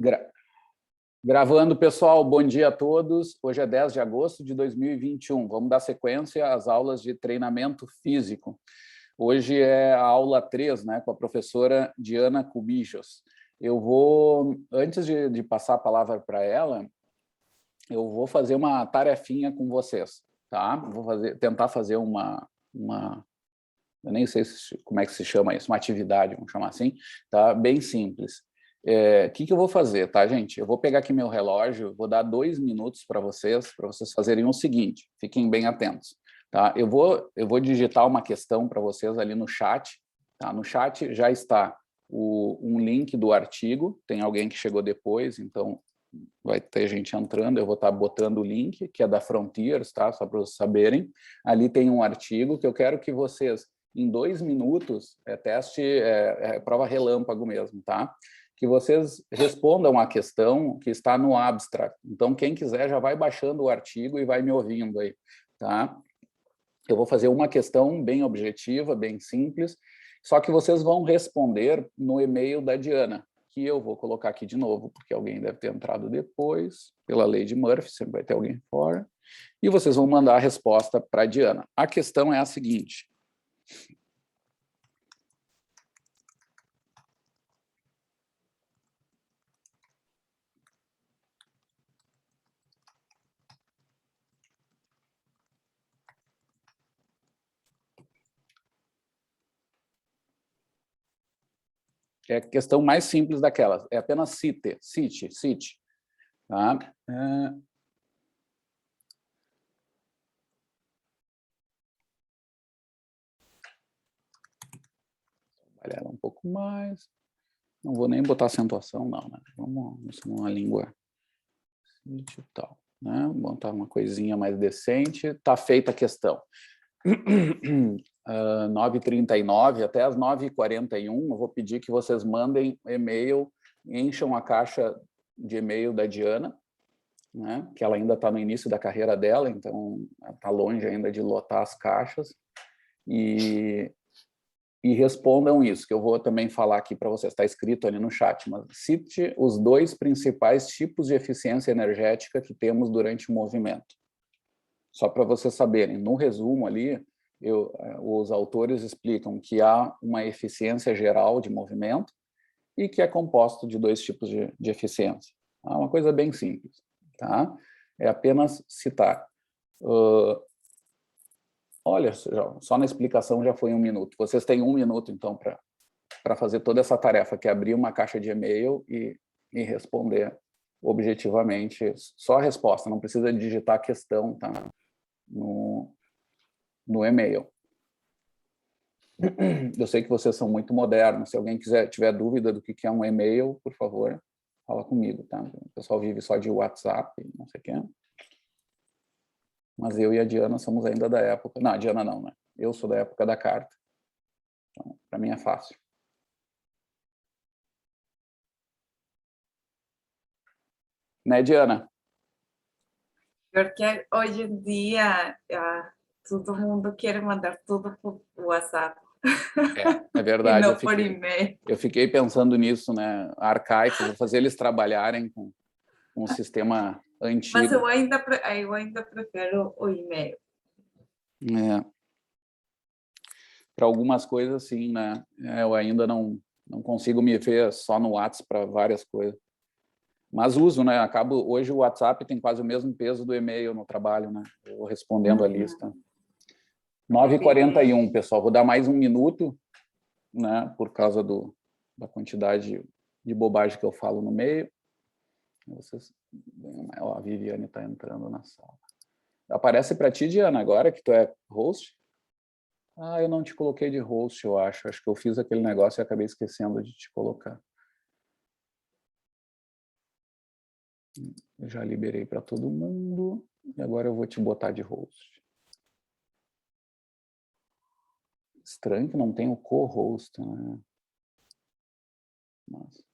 Gra Gravando, pessoal, bom dia a todos. Hoje é 10 de agosto de 2021. Vamos dar sequência às aulas de treinamento físico. Hoje é a aula 3, né, com a professora Diana Cubijos. Eu vou, antes de passar a palavra para ela, eu vou fazer uma tarefinha com vocês, tá? Vou tentar fazer uma eu nem sei como é que se chama isso, uma atividade, vamos chamar assim, tá? Bem simples. Que eu vou fazer, tá, gente? Eu vou pegar aqui meu relógio, vou dar 2 minutos para vocês fazerem o seguinte, fiquem bem atentos, tá? Eu vou digitar uma questão para vocês ali no chat, tá? No chat já está um link do artigo, tem alguém que chegou depois, então vai ter gente entrando, eu vou estar botando o link, que é da Frontiers, tá? Só para vocês saberem. Ali tem um artigo que eu quero que vocês, em 2 minutos, prova relâmpago mesmo, tá? Que vocês respondam a questão que está no abstract. Então, quem quiser já vai baixando o artigo e vai me ouvindo aí, tá? Eu vou fazer uma questão bem objetiva, bem simples, só que vocês vão responder no e-mail da Diana, que eu vou colocar aqui de novo, porque alguém deve ter entrado depois, pela lei de Murphy, sempre vai ter alguém fora, e vocês vão mandar a resposta para a Diana. A questão é a seguinte: é a questão mais simples daquelas, é apenas cite, tá? Trabalhar um pouco mais, não vou nem botar acentuação, não, né? Vamos uma língua digital, né? Vou botar uma coisinha mais decente, tá feita a questão. 9h39 até as 9h41, eu vou pedir que vocês mandem e-mail, encham a caixa de e-mail da Diana, né, que ela ainda está no início da carreira dela, então está longe ainda de lotar as caixas, e respondam isso, que eu vou também falar aqui para vocês, está escrito ali no chat, mas cite os 2 principais tipos de eficiência energética que temos durante o movimento. Só para vocês saberem, no resumo ali, os autores explicam que há uma eficiência geral de movimento e que é composto de 2 tipos de eficiência. É uma coisa bem simples, tá? É apenas citar. Olha, só na explicação já foi 1 minuto. Vocês têm 1 minuto, então, para fazer toda essa tarefa, que é abrir uma caixa de e-mail e responder objetivamente só a resposta, não precisa digitar a questão, tá? No e-mail. Eu sei que vocês são muito modernos, se alguém tiver dúvida do que é um e-mail, por favor, fala comigo, tá? O pessoal vive só de WhatsApp, não sei o quê. Mas eu e a Diana somos ainda da época... Não, a Diana não, né? Eu sou da época da carta. Então, para mim é fácil. Né, Diana? Porque hoje em dia todo mundo quer mandar tudo por WhatsApp. É verdade. E não por e-mail. Eu fiquei pensando nisso, né? Arcaico, vou fazer eles trabalharem com um sistema antigo. Mas eu ainda prefiro o e-mail. Para algumas coisas, sim, né? Eu ainda não consigo me ver só no WhatsApp para várias coisas. Mas uso, né? Hoje o WhatsApp tem quase o mesmo peso do e-mail no trabalho, né? Eu vou respondendo a lista. 9h41, pessoal. Vou dar mais 1 minuto, né? Por causa da quantidade de bobagem que eu falo no meio. A Viviane está entrando na sala. Aparece para ti, Diana, agora que tu é host? Eu não te coloquei de host, eu acho. Acho que eu fiz aquele negócio e acabei esquecendo de te colocar. Eu já liberei para todo mundo. E agora eu vou te botar de host. Estranho que não tem o co-host, né? Mas...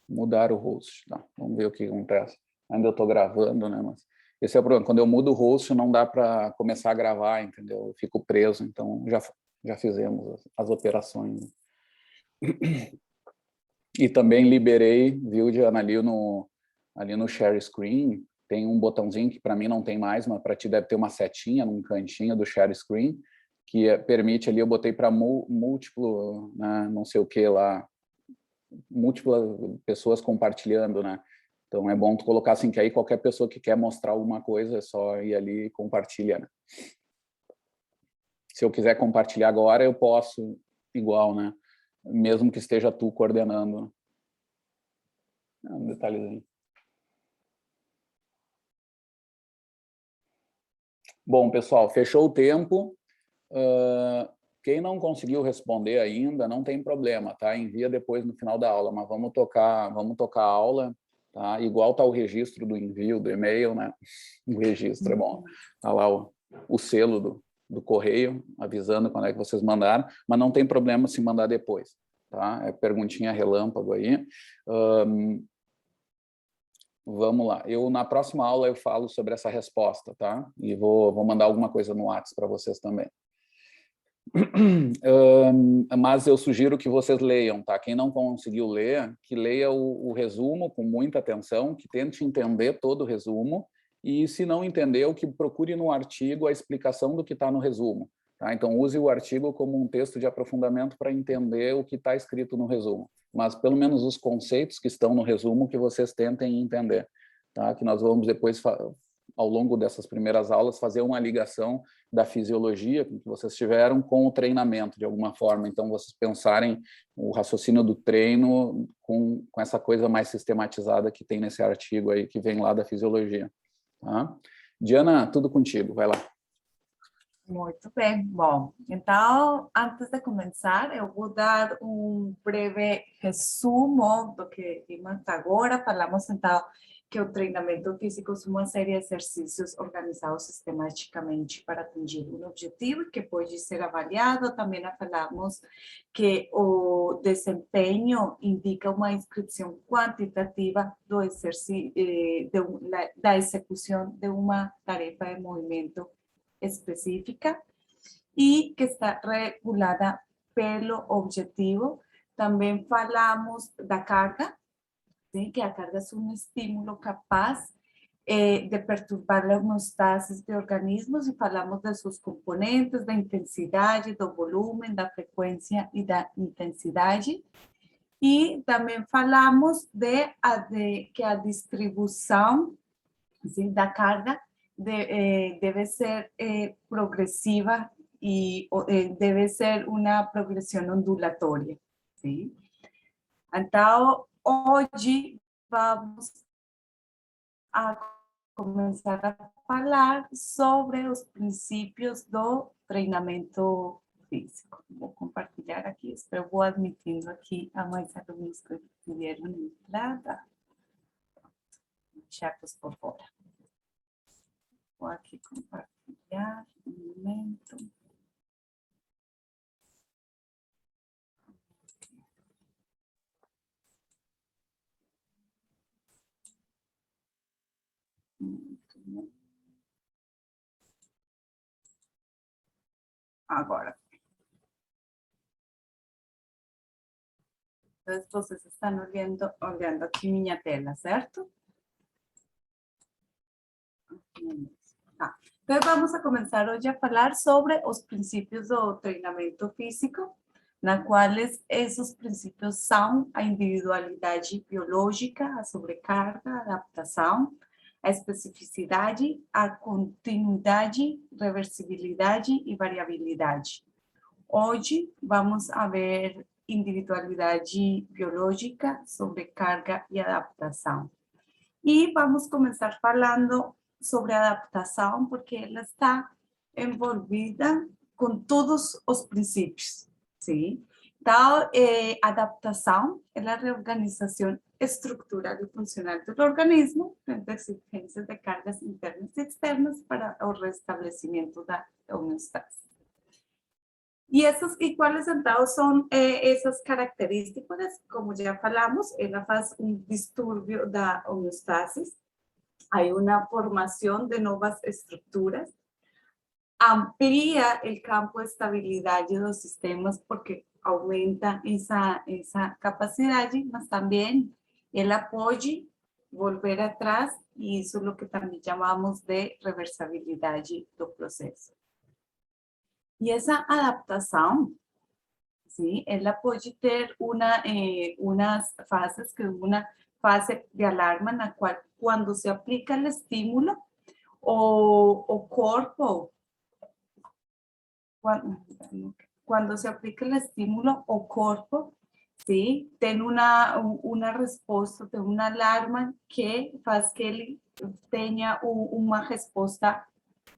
mudar o host. Tá, vamos ver o que acontece. Ainda eu estou gravando, né? Mas esse é o problema. Quando eu mudo o host, não dá para começar a gravar, entendeu? Eu fico preso. Então, já fizemos as operações. E também liberei, viu, Diana, ali no share screen, tem um botãozinho que para mim não tem mais, mas para ti deve ter uma setinha num cantinho do share screen, que permite ali, eu botei para múltiplo, né, não sei o que lá, múltiplas pessoas compartilhando, né? Então é bom tu colocar assim, que aí qualquer pessoa que quer mostrar alguma coisa é só ir ali e compartilha, né? Se eu quiser compartilhar agora, eu posso igual, né? Mesmo que esteja tu coordenando. Um detalhezinho. Bom, pessoal, fechou o tempo. Quem não conseguiu responder ainda, não tem problema, tá? Envia depois no final da aula, mas vamos tocar a aula, tá? Igual tá o registro do envio do e-mail, né? O registro é bom. Tá lá o selo do correio, avisando quando é que vocês mandaram, mas não tem problema se mandar depois, tá? É perguntinha relâmpago aí. Vamos lá. Na próxima aula eu falo sobre essa resposta, tá? E vou mandar alguma coisa no WhatsApp para vocês também. Mas eu sugiro que vocês leiam, tá? Quem não conseguiu ler, que leia o resumo com muita atenção, que tente entender todo o resumo, e se não entendeu, que procure no artigo a explicação do que está no resumo, tá? Então use o artigo como um texto de aprofundamento para entender o que está escrito no resumo, mas pelo menos os conceitos que estão no resumo que vocês tentem entender, tá? Que nós vamos depois, ao longo dessas primeiras aulas, fazer uma ligação da fisiologia que vocês tiveram com o treinamento, de alguma forma. Então, vocês pensarem o raciocínio do treino com essa coisa mais sistematizada que tem nesse artigo aí, que vem lá da fisiologia. Tá? Diana, tudo contigo, vai lá. Muito bem. Bom, então, antes de começar, eu vou dar breve resumo do que vimos agora. Falamos, então, que o treinamento físico é uma série de exercícios organizados sistematicamente para atingir um objetivo que pode ser avaliado. Também falamos que o desempenho indica uma inscrição quantitativa do exercício, da execução de uma tarefa de movimento específica e que está regulada pelo objetivo. Também falamos da carga, ¿sí? Que a carga é um estímulo capaz de perturbar a homeostase de organismos, e falamos de seus componentes, da intensidade, do volume, da frequência e da intensidade. E também falamos que a distribuição, ¿sí? Da carga debe ser progresiva y debe ser una progresión ondulatoria, ¿sí? Entonces, hoy vamos a comenzar a falar sobre los principios do treinamento físico. Vou compartilhar aqui, espero vou admitindo aqui a mais alunos que pudieron entrar. Chatos por fora. Vou aqui compartilhar um momento. Muito bem. Agora. Então, vocês estão olhando aqui minha tela, certo? Tá. Então, vamos a começar hoje a falar sobre os princípios do treinamento físico, na quais esses princípios são a individualidade biológica, a sobrecarga, a adaptação, a especificidade, a continuidade, reversibilidade e variabilidade. Hoje vamos a ver individualidade biológica, sobrecarga e adaptação. E vamos começar falando sobre a adaptação, porque ela está envolvida com todos os princípios, sim? Então, adaptação é a reorganização estrutural e funcional do organismo frente às exigências de cargas internas e externas para o restabelecimento da homeostase. E quais então são essas características? Como já falamos, ela faz distúrbio da homeostase, há uma formação de novas estruturas, amplia o campo de estabilidade dos sistemas, porque aumenta essa capacidade, mas também ela pode volver atrás, e isso é o que também chamamos de reversibilidade do processo. E essa adaptação, sim, ela pode ter umas fases, que uma fase de alarma na qual, quando se aplica o estímulo, o corpo, quando se aplica o estímulo, o corpo, sim, tem uma resposta, tem uma alarma que faz que ele tenha uma resposta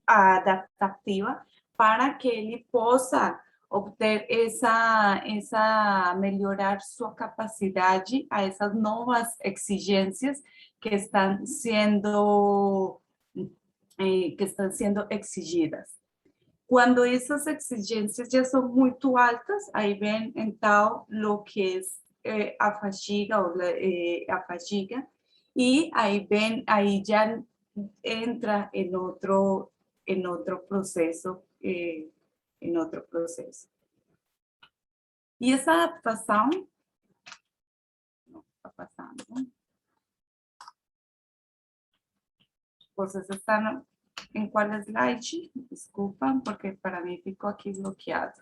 adaptativa para que ele possa obter melhorar sua capacidade a essas novas exigências que estão sendo exigidas. Quando essas exigências já são muito altas, aí vem então o que é a fadiga, a fadiga, e aí já entra em outro processo, E essa adaptação, não está passando, vocês estão em qual slide? Desculpa, porque para mim ficou aqui bloqueado.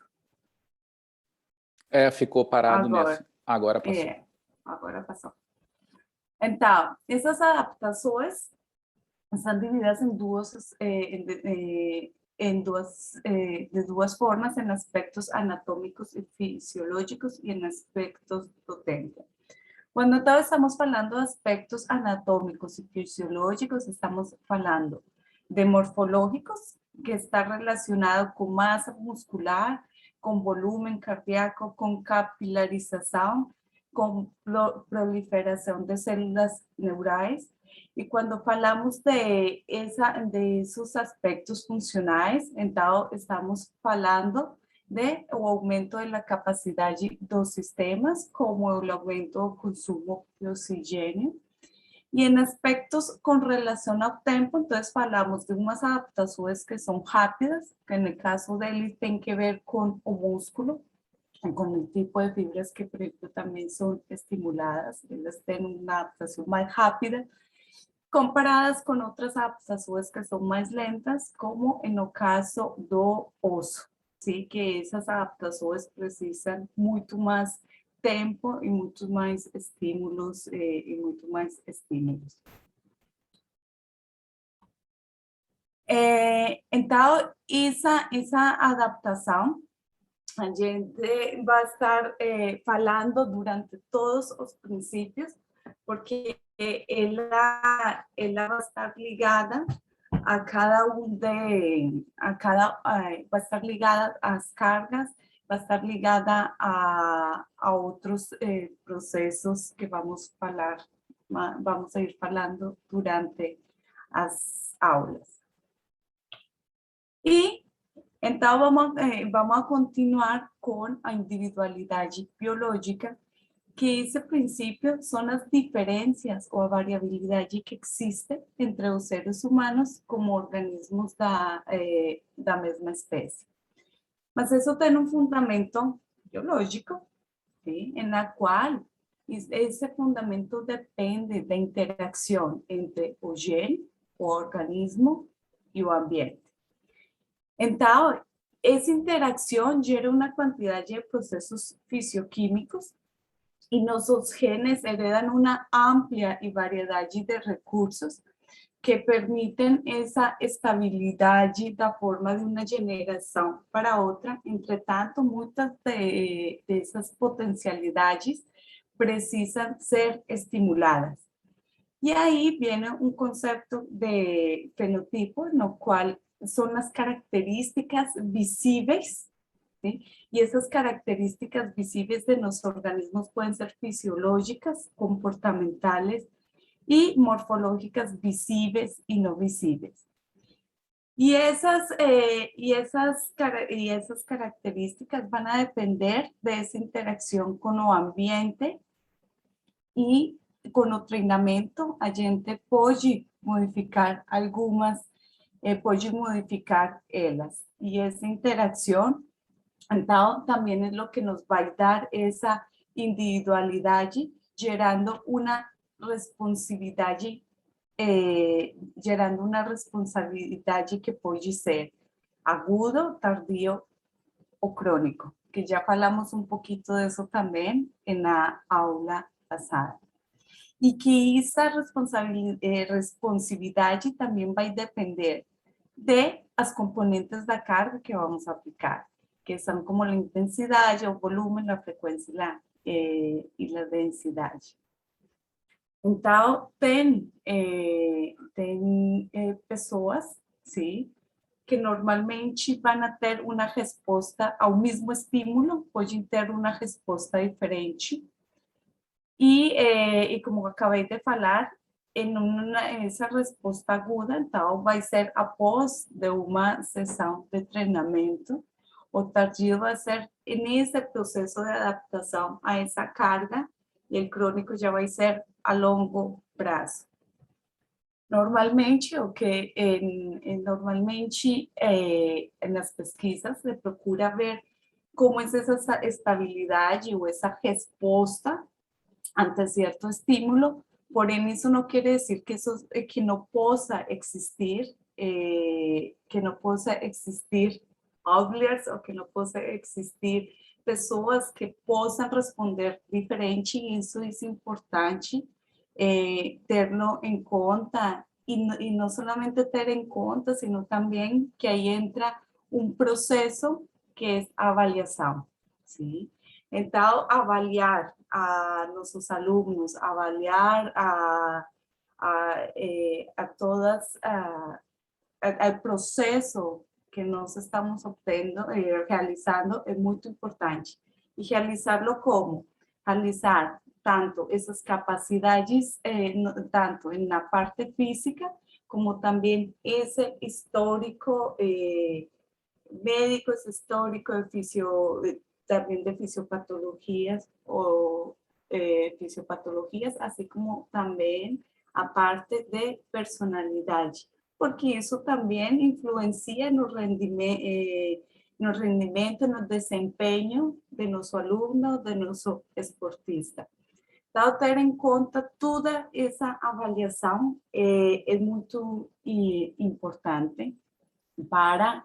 Ficou parado agora, nesse. Agora passou. Agora passou. Então, essas adaptações são divididas de duas formas, em aspectos anatômicos e fisiológicos e em aspectos do tempo. Quando estamos falando de aspectos anatômicos e fisiológicos, estamos falando de morfológicos, que está relacionado com massa muscular, com volumen cardíaco, con capilarización, con proliferación de células neurales. Y cuando hablamos de esos aspectos funcionales, entonces estamos hablando de o aumento de la capacidad de los sistemas, como el aumento del consumo de oxígeno. Y en aspectos con relación al tiempo, entonces hablamos de unas adaptaciones que son rápidas, que en el caso de él tienen que ver con el músculo, con el tipo de fibras que, por ejemplo, también son estimuladas. Ellas tienen una adaptación más rápida, comparadas con otras adaptaciones que son más lentas, como en el caso do oso, ¿sí? Que esas adaptaciones precisan mucho más tempo e muitos mais estímulos Então, essa adaptação, a gente vai estar falando durante todos os princípios, porque ela vai estar ligada a vai estar ligada às cargas, vai estar ligada a outros processos que vamos a ir falando durante as aulas. E então vamos a continuar com a individualidade biológica, que esse princípio são as diferenças ou a variabilidade que existe entre os seres humanos como organismos da mesma espécie. Mas isso tem um fundamento biológico, ¿sí? En la qual esse fundamento depende da interação entre o gene, o organismo e o ambiente. Então, essa interação gera uma quantidade de processos fisioquímicos e nossos genes heredan uma ampla e variedade de recursos que permitem essa estabilidade da forma de uma geração para outra. Entretanto, muitas dessas potencialidades precisam ser estimuladas. E aí vem um conceito de fenotipo, no qual são as características visíveis, ¿sí? E essas características visíveis de nossos organismos podem ser fisiológicas, comportamentais, e morfológicas visíveis e não visíveis. E essas características vão depender dessa interação com o ambiente, e com o treinamento a gente pode modificar algumas, pode modificar elas. E essa interação Então, também é o que nos vai dar essa individualidade, gerando uma responsabilidade, que pode ser agudo, tardio o crônico, que já falamos um pouquinho disso também na aula passada. E que essa responsividade também vai depender de as componentes da carga que vamos aplicar, que são como a intensidade, o volume, a frequência e a densidade. Então, tem pessoas, sim, que normalmente vão ter uma resposta ao mesmo estímulo, podem ter uma resposta diferente. E como acabei de falar, essa resposta aguda, então, vai ser após de uma sessão de treinamento. O tardio vai ser nesse processo de adaptação a essa carga, e o crônico já vai ser a longo prazo. Normalmente, nas pesquisas se procura ver como é essa estabilidade ou essa resposta ante cierto estímulo, porém isso não quer dizer que não possa existir, outliers, ou que não possa existir pessoas que possam responder diferente, e isso é importante ter-lo em conta, e não somente ter em conta, sino também que aí entra um processo que é a avaliação, sim? Então, avaliar a nossos alunos, avaliar a todas, al processo que nós estamos realizando é muito importante. E realizá-lo como? Realizar tanto essas capacidades, tanto na parte física, como também esse histórico médico, esse histórico también de fisiopatologías fisiopatologías, así como también a parte de personalidad, porque eso también influencia en el rendimiento, en el desempeño de nuestro alumno, de nuestro esportista. Então, ter em conta toda essa avaliação é muito importante para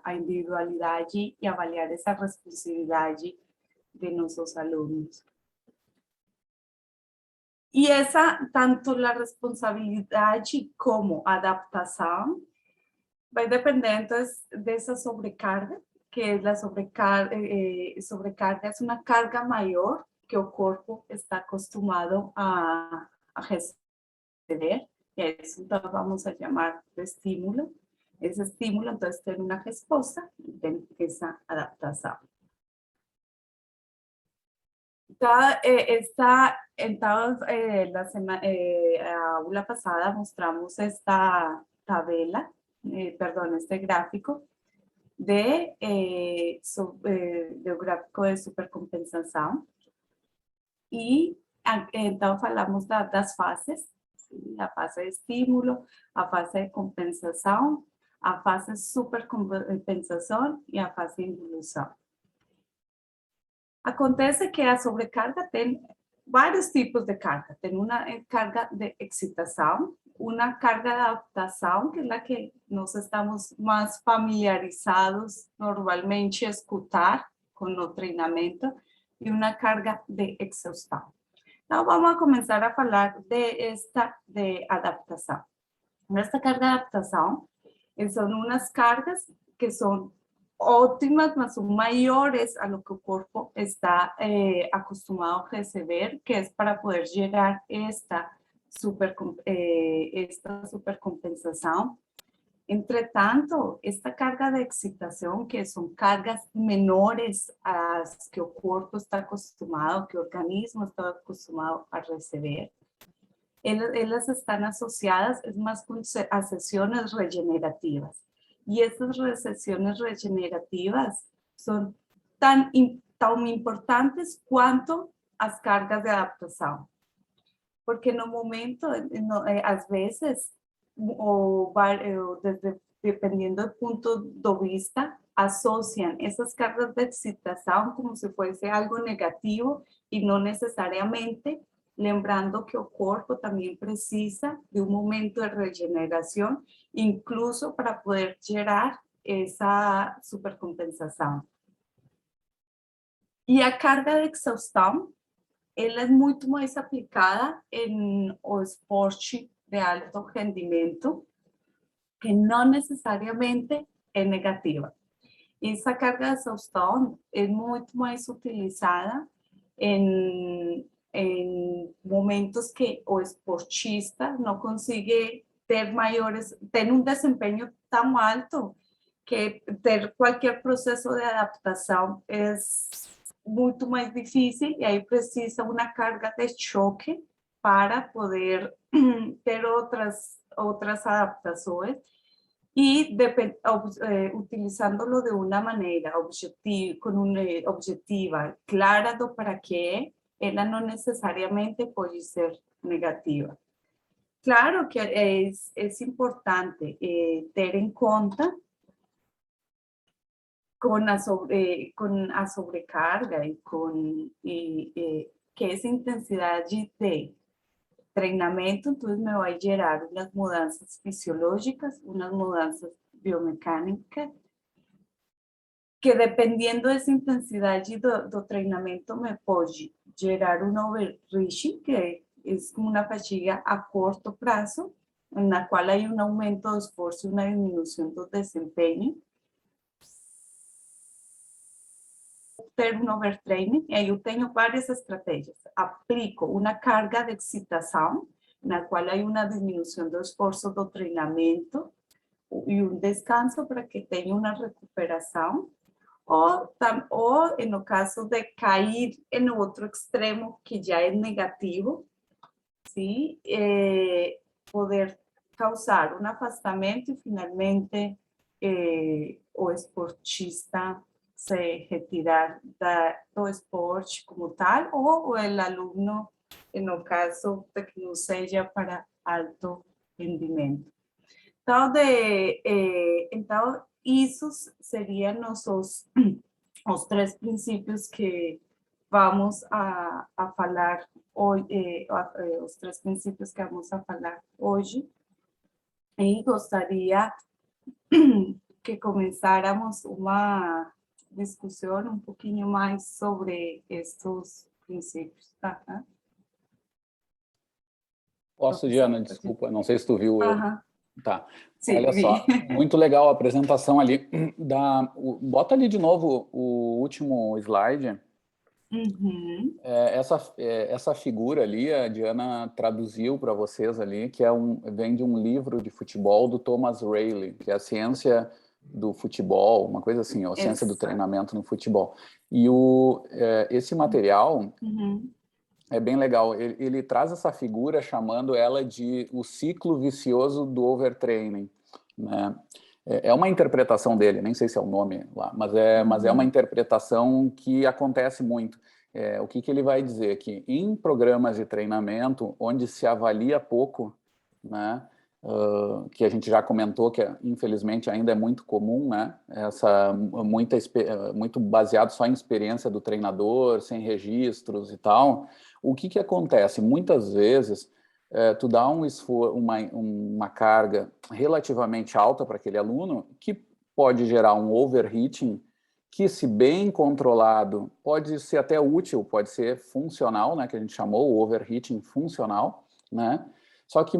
a individualidade e avaliar essa responsabilidade de nossos alunos. E essa, tanto a responsabilidade como a adaptação, vai depender dessa sobrecarga, que a sobrecarga é uma carga maior que o corpo está acostumado a receber, e é isso então vamos a chamar de estímulo. Esse estímulo, então, tem uma resposta e tem essa adaptação. A aula passada mostramos esta tabela, este gráfico do gráfico de supercompensação. E então falamos das fases, a fase de estímulo, a fase de compensação, a fase de supercompensação e a fase de involução. Acontece que a sobrecarga tem vários tipos de carga. Tem uma carga de excitação, uma carga de adaptação, que é a que nós estamos mais familiarizados normalmente a escutar com o treinamento, e uma carga de exaustão. Então, vamos começar a falar de adaptação. Nesta carga de adaptação, são umas cargas que são ótimas, mas são maiores a lo que o corpo está acostumado a receber, que é para poder gerar esta supercompensação. Entretanto, esta carga de excitação, que são cargas menores às que o corpo está acostumado, que o organismo está acostumado a receber, elas estão associadas mais com as sessões regenerativas. E essas sessões regenerativas são tão importantes quanto as cargas de adaptação. Porque no momento, às vezes, dependendo do ponto de vista, asocian esas cargas de excitación como si fuese algo negativo y no necesariamente, lembrando que el cuerpo también precisa de un momento de regeneración, incluso para poder gerar esa supercompensação. E a carga de exaustão, ela é muito mais aplicada em o esporte de alto rendimento, que não necessariamente é negativa. Essa carga de exaustão é muito mais utilizada em momentos que o esportista não consegue ter um desempenho tão alto que ter qualquer processo de adaptação é muito mais difícil e aí precisa uma carga de choque para poder ter outras adaptações e utilizándolo de uma maneira objetiva, clara do para quê, ela não necessariamente pode ser negativa. Claro que é importante ter em conta com a sobrecarga e que essa intensidade de treinamento, então, me vai gerar umas mudanças fisiológicas, umas mudanças biomecânicas, que dependendo dessa intensidade do treinamento, me pode gerar um overreaching, que é uma fadiga a curto prazo, na qual há um aumento do esforço e uma diminuição do desempenho. Ter um overtraining, e aí eu tenho várias estratégias. Aplico uma carga de excitação, na qual há uma diminuição do esforço do treinamento e um descanso para que tenha uma recuperação. Ou no caso de cair em outro extremo, que já é negativo, sim, poder causar um afastamento e, finalmente, o esportista se retirar do esporte como tal, ou o aluno, no caso de que não seja para alto rendimento. Então, esses seriam os três princípios que vamos a falar hoje, os três princípios que vamos a falar hoje. E gostaria que começáramos uma discussão um pouquinho mais sobre estes princípios. Tá? Posso, Diana? Desculpa, não sei se tu viu. Tá. Sim, olha só, muito legal a apresentação ali. Bota ali de novo o último slide. Uhum. Essa figura ali, a Diana traduziu para vocês ali, que vem de um livro de futebol do Thomas Rayleigh, que é a ciência do futebol, uma coisa assim, a ciência do treinamento no futebol. E esse material é bem legal. Ele traz essa figura chamando ela de o ciclo vicioso do overtraining, né? É uma interpretação dele, nem sei se é o nome lá, mas é uma interpretação que acontece muito. O que ele vai dizer? Que em programas de treinamento, onde se avalia pouco, né, que a gente já comentou que, infelizmente, ainda é muito comum, né, muito baseado só em experiência do treinador, sem registros e tal. O que acontece? Muitas vezes, tu dá uma carga relativamente alta para aquele aluno, que pode gerar um overheating, que, se bem controlado, pode ser até útil, pode ser funcional, né, que a gente chamou o overheating funcional, né? Só que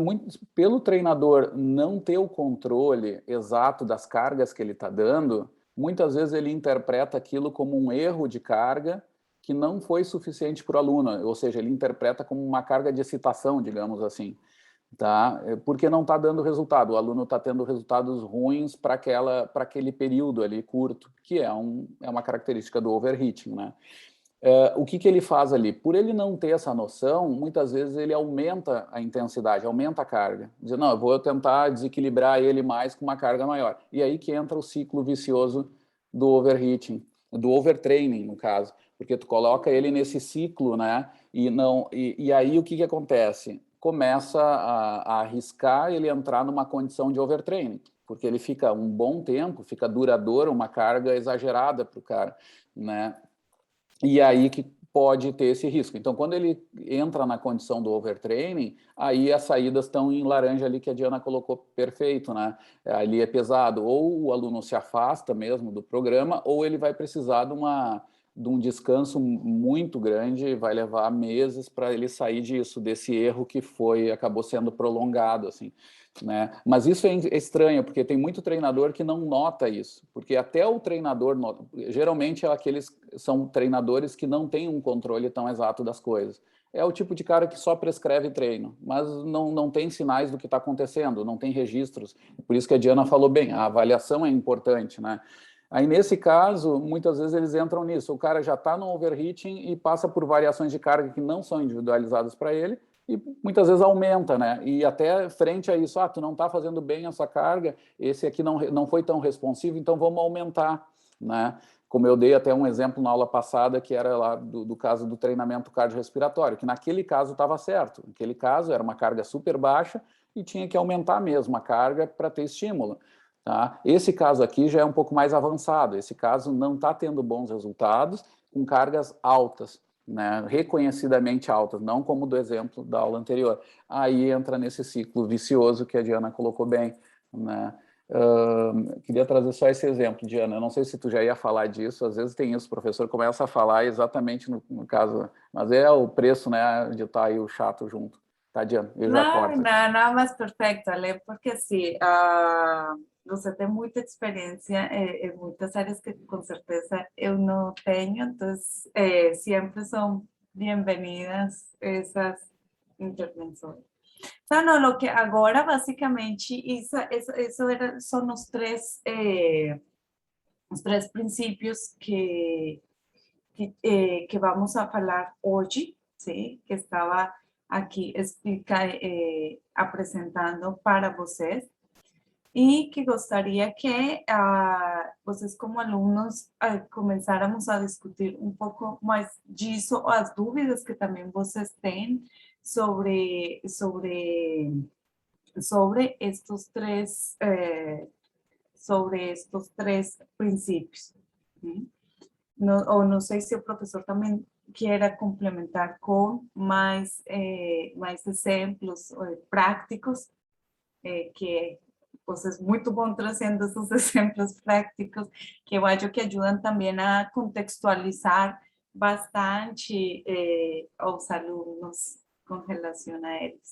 pelo treinador não ter o controle exato das cargas que ele está dando, muitas vezes ele interpreta aquilo como um erro de carga que não foi suficiente para o aluno, ou seja, ele interpreta como uma carga de excitação, digamos assim, tá? Porque não está dando resultado, o aluno está tendo resultados ruins para aquele período ali curto, que é uma característica do overheating, né? O que ele faz ali? Por ele não ter essa noção, muitas vezes ele aumenta a intensidade, aumenta a carga. Diz, não, eu vou tentar desequilibrar ele mais com uma carga maior. E aí que entra o ciclo vicioso do overheating, do overtraining, no caso. Porque tu coloca ele nesse ciclo, né? E aí o que acontece? Começa a arriscar ele entrar numa condição de overtraining. porque ele fica um bom tempo, fica duradouro, uma carga exagerada para o cara, né? E aí que pode ter esse risco. Então, quando ele entra na condição do overtraining, aí as saídas estão em laranja ali, que a Diana colocou perfeito, né? Ali é pesado. Ou o aluno se afasta mesmo do programa, ou ele vai precisar de um descanso muito grande, vai levar meses para ele sair disso, desse erro que acabou sendo prolongado, assim. Né? Mas isso é estranho, porque tem muito treinador que não nota isso, porque até o treinador nota. Geralmente são treinadores que não têm um controle tão exato das coisas. É o tipo de cara que só prescreve treino, mas não tem sinais do que está acontecendo, não tem registros. Por isso que a Diana falou bem, a avaliação é importante, né? Aí, nesse caso, muitas vezes eles entram nisso. O cara já está no overheating e passa por variações de carga que não são individualizadas para ele, e muitas vezes aumenta, né? E até frente a isso, tu não está fazendo bem essa carga, esse aqui não foi tão responsivo, então vamos aumentar, né? Como eu dei até um exemplo na aula passada, que era lá do caso do treinamento cardiorrespiratório, que naquele caso estava certo. Naquele caso era uma carga super baixa e tinha que aumentar mesmo a carga para ter estímulo. Tá? Esse caso aqui já é um pouco mais avançado. Esse caso não está tendo bons resultados com cargas altas, né, reconhecidamente altas, não como do exemplo da aula anterior. Aí entra nesse ciclo vicioso que a Diana colocou bem, né? Queria trazer só esse exemplo, Diana. Eu não sei se tu já ia falar disso, às vezes tem isso, o professor começa a falar exatamente no caso, mas é o preço, né, de estar aí o chato junto. Tá, Diana? Eu já Não, corto. não, mas perfecto, Ale, porque sí, você tem muita experiência em muitas áreas que com certeza eu não tenho, então sempre são bem-vindas essas intervenções. Não, não, lo que agora basicamente são os três princípios que vamos a falar hoje, ¿sí? Que estava aqui apresentando para vocês e que gostaria que vocês como alunos começáramos a discutir um pouco mais disso, as dúvidas que também vocês têm sobre estes três princípios. ¿Sí? Não sei se o professor também queira complementar com mais exemplos práticos, que vocês muito bom trazendo esses exemplos práticos, que eu acho que ajudam também a contextualizar bastante aos alunos com relação a eles.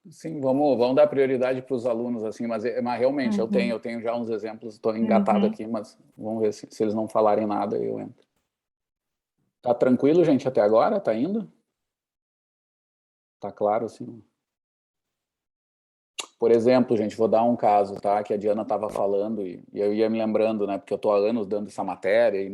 Sim, vamos dar prioridade para os alunos, assim, mas realmente eu tenho já uns exemplos, estou engatado aqui, mas vamos ver se eles não falarem nada, eu entro. Tá tranquilo, gente, até agora? Tá indo? Tá claro, sim. Por exemplo, gente, vou dar um caso, tá? Que a Diana estava falando e eu ia me lembrando, né? Porque eu tô há anos dando essa matéria e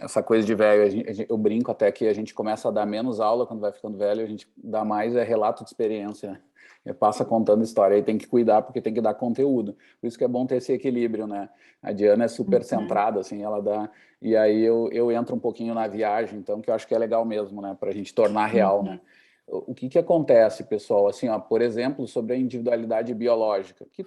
essa coisa de velho. Eu brinco até que a gente começa a dar menos aula quando vai ficando velho, a gente dá mais relato de experiência, né? Passa contando história, aí tem que cuidar porque tem que dar conteúdo. Por isso que é bom ter esse equilíbrio, né? A Diana é super centrada, assim, ela dá... E aí eu entro um pouquinho na viagem, então, que eu acho que é legal mesmo, né? Para a gente tornar real, né? O que acontece, pessoal? Assim, por exemplo, sobre a individualidade biológica, que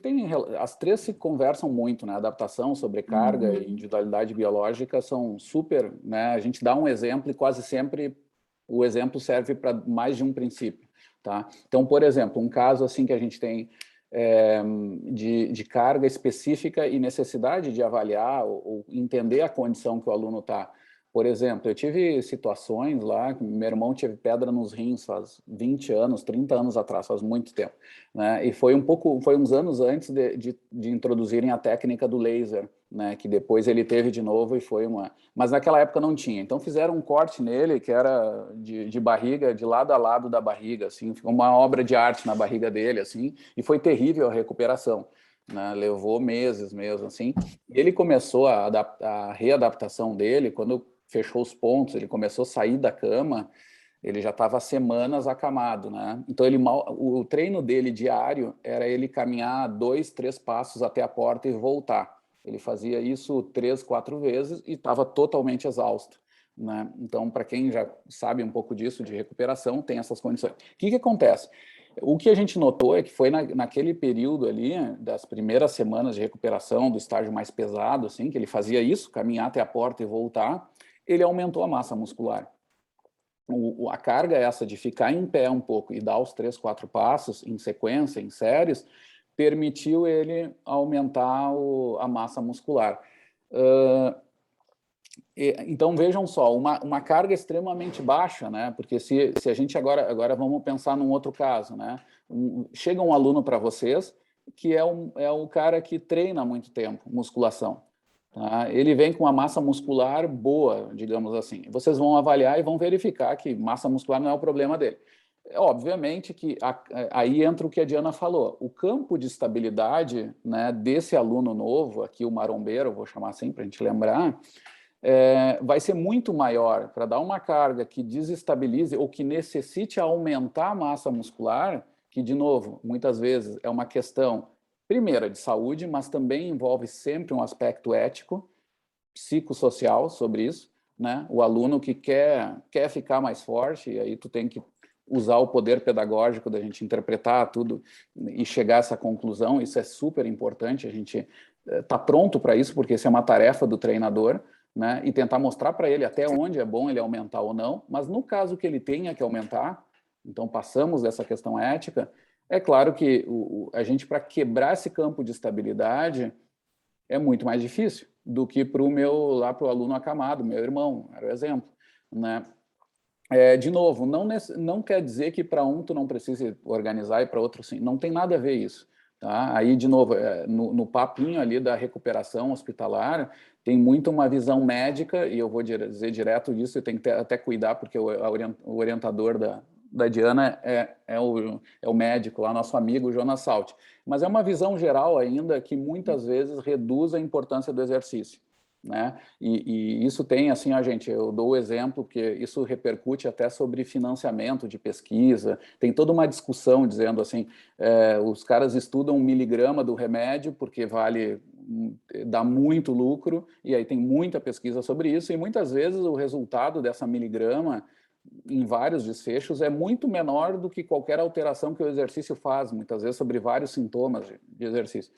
as três se conversam muito, né? Adaptação, sobrecarga e individualidade biológica são super, né? A gente dá um exemplo e quase sempre o exemplo serve para mais de um princípio, tá? Então, por exemplo, um caso assim que a gente tem de carga específica e necessidade de avaliar ou entender a condição que o aluno está. Por exemplo, eu tive situações lá, meu irmão teve pedra nos rins faz 20 anos, 30 anos atrás, faz muito tempo, né? E foi uns anos antes de introduzirem a técnica do laser, né? Que depois ele teve de novo e foi mas naquela época não tinha. Então fizeram um corte nele que era de barriga, de lado a lado da barriga, assim, ficou uma obra de arte na barriga dele, assim, e foi terrível a recuperação. Né, levou meses mesmo, assim. E ele começou a readaptação dele quando fechou os pontos, ele começou a sair da cama, ele já estava semanas acamado, né? Então o treino dele diário era ele caminhar 2, 3 passos até a porta e voltar. Ele fazia isso 3, 4 vezes e estava totalmente exausto, né? Então, para quem já sabe um pouco disso de recuperação, tem essas condições. O que acontece? O que a gente notou é que foi naquele período ali, das primeiras semanas de recuperação, do estágio mais pesado, assim, que ele fazia isso, caminhar até a porta e voltar, ele aumentou a massa muscular. A carga essa de ficar em pé um pouco e dar os 3, 4 passos em sequência, em séries, permitiu ele aumentar a massa muscular. Então, vejam só, uma carga extremamente baixa, né? Porque se a gente agora vamos pensar num outro caso, né? Chega um aluno para vocês que é o cara que treina há muito tempo musculação. Tá? Ele vem com uma massa muscular boa, digamos assim. Vocês vão avaliar e vão verificar que massa muscular não é o problema dele. Obviamente que aí entra o que a Diana falou. O campo de estabilidade, né, desse aluno novo, aqui o marombeiro, vou chamar assim para a gente lembrar, vai ser muito maior para dar uma carga que desestabilize ou que necessite aumentar a massa muscular, que, de novo, muitas vezes é uma questão, primeira, de saúde, mas também envolve sempre um aspecto ético, psicossocial sobre isso, né? O aluno que quer ficar mais forte, e aí tu tem que usar o poder pedagógico da gente interpretar tudo e chegar a essa conclusão, isso é super importante, a gente está pronto para isso, porque isso é uma tarefa do treinador, né? E tentar mostrar para ele até onde é bom ele aumentar ou não, mas no caso que ele tenha que aumentar, então passamos dessa questão ética, é claro que a gente, para quebrar esse campo de estabilidade, é muito mais difícil do que para o aluno acamado, meu irmão, era o exemplo, né? De novo, não quer dizer que para um tu não precise organizar e para outro sim, não tem nada a ver isso. Tá? Aí, de novo, no papinho ali da recuperação hospitalar, tem muito uma visão médica, e eu vou dizer direto disso, eu tenho que até cuidar, porque o orientador da Diana é o médico lá, nosso amigo Jonas Salt. Mas é uma visão geral ainda que muitas vezes reduz a importância do exercício. Né? E isso tem, assim, gente, eu dou o exemplo, porque isso repercute até sobre financiamento de pesquisa, tem toda uma discussão dizendo assim, os caras estudam 1 miligrama do remédio porque dá muito lucro, e aí tem muita pesquisa sobre isso, e muitas vezes o resultado dessa miligrama, em vários desfechos, é muito menor do que qualquer alteração que o exercício faz, muitas vezes sobre vários sintomas de exercício.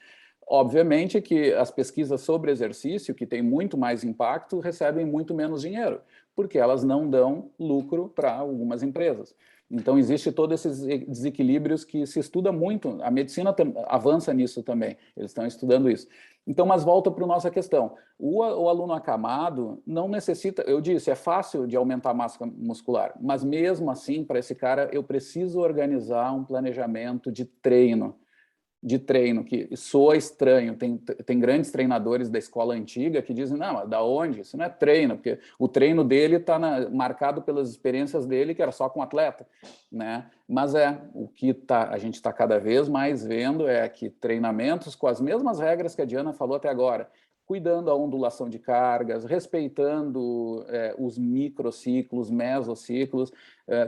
Obviamente que as pesquisas sobre exercício, que têm muito mais impacto, recebem muito menos dinheiro, porque elas não dão lucro para algumas empresas. Então, existe todos esses desequilíbrios que se estuda muito, a medicina avança nisso também, eles estão estudando isso. Então, mas volta para a nossa questão. O aluno acamado não necessita, eu disse, é fácil de aumentar a massa muscular, mas mesmo assim, para esse cara, eu preciso organizar um planejamento de treino, que soa estranho. Tem grandes treinadores da escola antiga que dizem, não, da onde? Isso não é treino, porque o treino dele está marcado pelas experiências dele, que era só com atleta, né? Mas o que a gente está cada vez mais vendo é que treinamentos com as mesmas regras que a Diana falou até agora, cuidando da ondulação de cargas, respeitando os microciclos, mesociclos,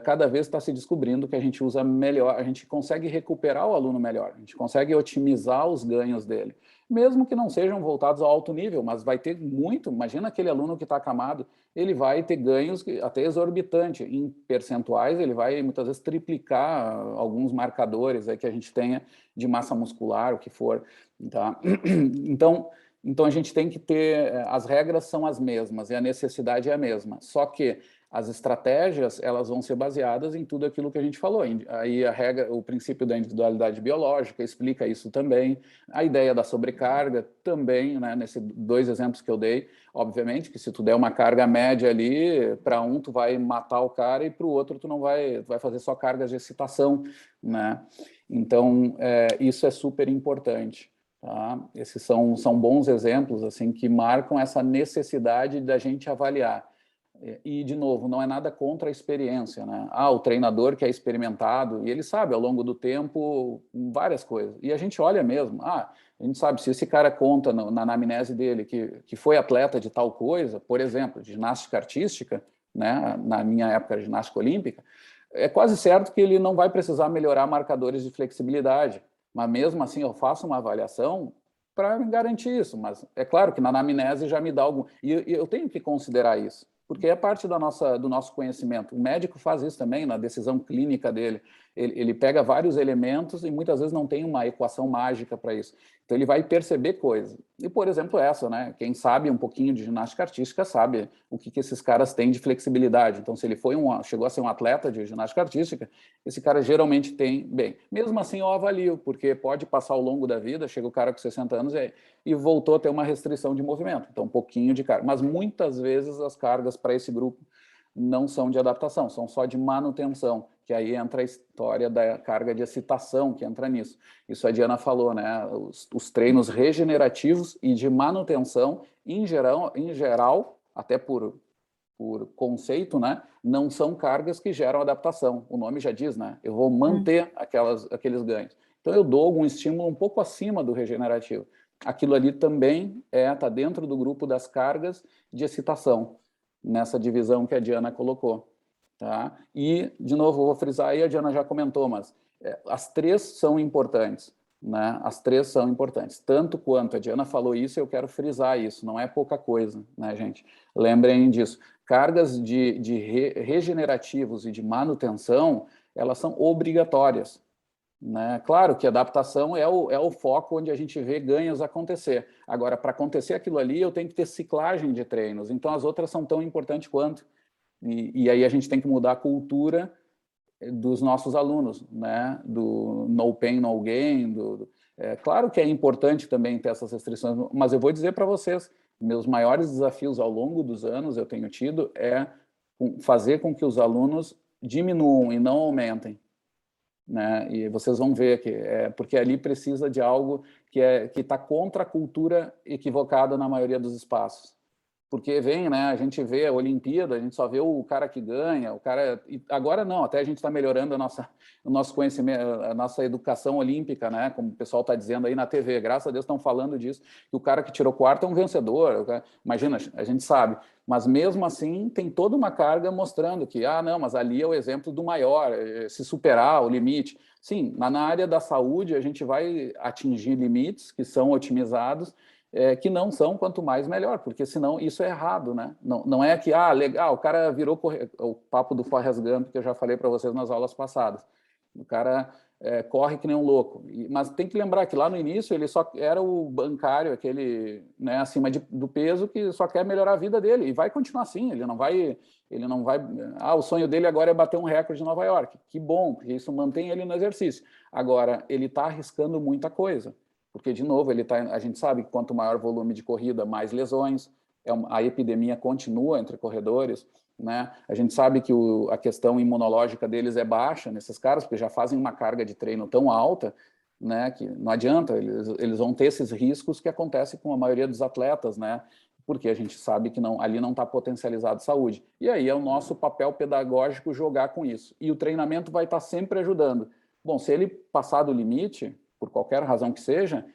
cada vez está se descobrindo que a gente usa melhor, a gente consegue recuperar o aluno melhor, a gente consegue otimizar os ganhos dele, mesmo que não sejam voltados ao alto nível, mas vai ter muito, imagina aquele aluno que está acamado, ele vai ter ganhos até exorbitantes, em percentuais ele vai muitas vezes triplicar alguns marcadores aí que a gente tenha de massa muscular, o que for, tá? Então, a gente tem que ter, as regras são as mesmas e a necessidade é a mesma, só que as estratégias, elas vão ser baseadas em tudo aquilo que a gente falou. Aí o princípio da individualidade biológica explica isso também, a ideia da sobrecarga também, né, nesses 2 exemplos que eu dei, obviamente que se tu der uma carga média ali, para um tu vai matar o cara e para o outro tu não vai fazer só cargas de excitação, né? Então, isso é super importante. Tá? Esses são bons exemplos assim que marcam essa necessidade da gente avaliar. E, de novo, não é nada contra a experiência, né? O treinador que é experimentado, e ele sabe, ao longo do tempo, várias coisas. E a gente olha mesmo, a gente sabe, se esse cara conta na anamnese dele que foi atleta de tal coisa, por exemplo, ginástica artística, né? Na minha época, ginástica olímpica, é quase certo que ele não vai precisar melhorar marcadores de flexibilidade. Mas, mesmo assim, eu faço uma avaliação para garantir isso. Mas é claro que na anamnese já me dá algum... E eu tenho que considerar isso. porque é parte do nosso conhecimento. O médico faz isso também na decisão clínica dele. Ele pega vários elementos e muitas vezes não tem uma equação mágica para isso. Então ele vai perceber coisas. E, por exemplo, essa, né? Quem sabe um pouquinho de ginástica artística sabe o que esses caras têm de flexibilidade. Então, se ele chegou a ser um atleta de ginástica artística, esse cara geralmente tem bem. Mesmo assim, eu avalio, porque pode passar ao longo da vida, chega o cara com 60 anos e voltou a ter uma restrição de movimento. Então, um pouquinho de carga. Mas muitas vezes as cargas para esse grupo não são de adaptação, são só de manutenção, que aí entra a história da carga de excitação, que entra nisso. Isso a Diana falou, né? Os treinos regenerativos e de manutenção, em geral até por conceito, né? Não são cargas que geram adaptação. O nome já diz, né? Eu vou manter aqueles ganhos. Então, eu dou algum estímulo um pouco acima do regenerativo. Aquilo ali também está dentro do grupo das cargas de excitação, nessa divisão que a Diana colocou. Tá? E, de novo, vou frisar aí, a Diana já comentou, mas as três são importantes. Né? As três são importantes. Tanto quanto a Diana falou isso, eu quero frisar isso, não é pouca coisa, né, gente? Lembrem disso. Cargas de regenerativos e de manutenção, elas são obrigatórias. Né? Claro que adaptação é o foco onde a gente vê ganhos acontecer. Agora, para acontecer aquilo ali, eu tenho que ter ciclagem de treinos. Então, as outras são tão importantes quanto. E aí a gente tem que mudar a cultura dos nossos alunos, né? Do no pain, no gain. Claro que é importante também ter essas restrições, mas eu vou dizer para vocês, meus maiores desafios ao longo dos anos eu tenho tido é fazer com que os alunos diminuam e não aumentem. Né? E vocês vão ver que porque ali precisa de algo que está contra a cultura equivocada na maioria dos espaços. Porque vem, né? A gente vê a Olimpíada, a gente só vê o cara que ganha, o cara. E agora não, até a gente está melhorando o nosso conhecimento, a nossa educação olímpica, né? Como o pessoal está dizendo aí na TV, graças a Deus estão falando disso, que o cara que tirou quarto é um vencedor. Imagina, a gente sabe. Mas mesmo assim tem toda uma carga mostrando que, não, mas ali é o exemplo do maior, se superar o limite. Sim, na área da saúde a gente vai atingir limites que são otimizados, que não são quanto mais melhor, porque senão isso é errado, né? Não é que, legal, o cara virou o papo do Forrest Gump que eu já falei para vocês nas aulas passadas. O cara corre que nem um louco. Mas tem que lembrar que lá no início ele só era o bancário, aquele, né, acima do peso, que só quer melhorar a vida dele. E vai continuar assim, ele não vai... o sonho dele agora é bater um recorde em Nova York. Que bom, porque isso mantém ele no exercício. Agora, ele está arriscando muita coisa. Porque, de novo, a gente sabe que quanto maior volume de corrida, mais lesões, a epidemia continua entre corredores, né? A gente sabe que a questão imunológica deles é baixa nesses caras, porque já fazem uma carga de treino tão alta, né, que não adianta, eles vão ter esses riscos que acontecem com a maioria dos atletas, né? Porque a gente sabe que ali não está potencializado saúde. E aí é o nosso papel pedagógico jogar com isso. E o treinamento vai estar sempre ajudando. Bom, se ele passar do limite, por qualquer razão que seja,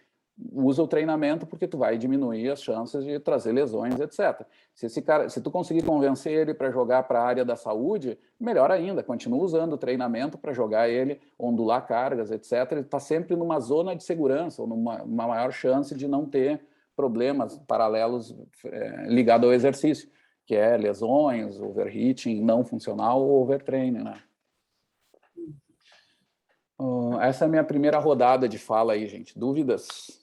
usa o treinamento porque tu vai diminuir as chances de trazer lesões, etc. Se tu conseguir convencer ele para jogar para a área da saúde, melhor ainda, continua usando o treinamento para jogar ele, ondular cargas, etc. Ele está sempre numa zona de segurança, ou numa maior chance de não ter problemas paralelos ligados ao exercício, que é lesões, overheating não funcional ou overtraining, né? Essa é a minha primeira rodada de fala aí, gente. Dúvidas?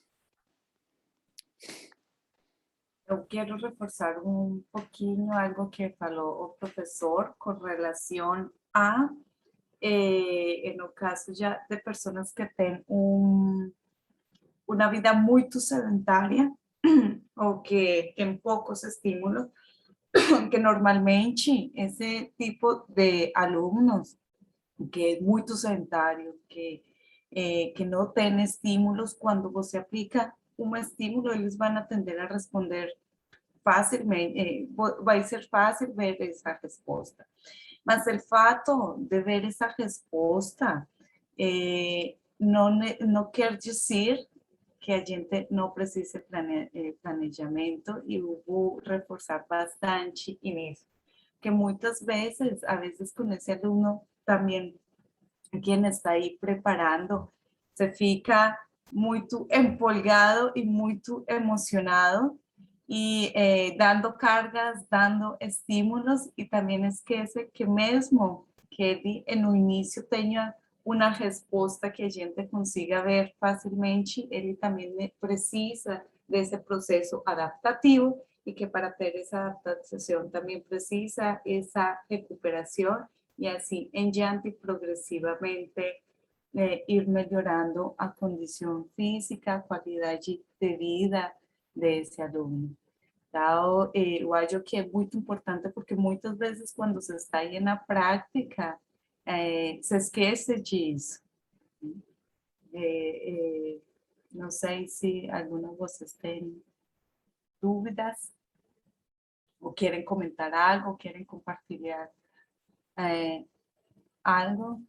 Eu quero reforçar um pouquinho algo que falou o professor com relação a, no caso já de pessoas que têm uma vida muito sedentária ou que tem poucos estímulos, que normalmente esse tipo de alunos que é muito sedentário, que não tem estímulos, quando você aplica um estímulo, eles vão tender a responder facilmente, vai ser fácil ver essa resposta. Mas o fato de ver essa resposta não quer dizer que a gente não precise planejamento, e eu vou reforçar bastante nisso, que muitas vezes, com esse aluno também, quem está aí preparando, se fica muito empolgado e muito emocionado, e dando cargas, dando estímulos, e também esquece que mesmo que ele no início tenha uma resposta que a gente consiga ver facilmente, ele também precisa desse processo adaptativo, e que para ter essa adaptação também precisa essa recuperação, e assim em diante progressivamente ir melhorando a condição física, a qualidade de vida desse aluno. Então, eu acho que é muito importante, porque muitas vezes quando se está aí na prática, se esquece disso. Não sei se algum de vocês tem dúvidas, ou querem comentar algo, querem compartilhar algo.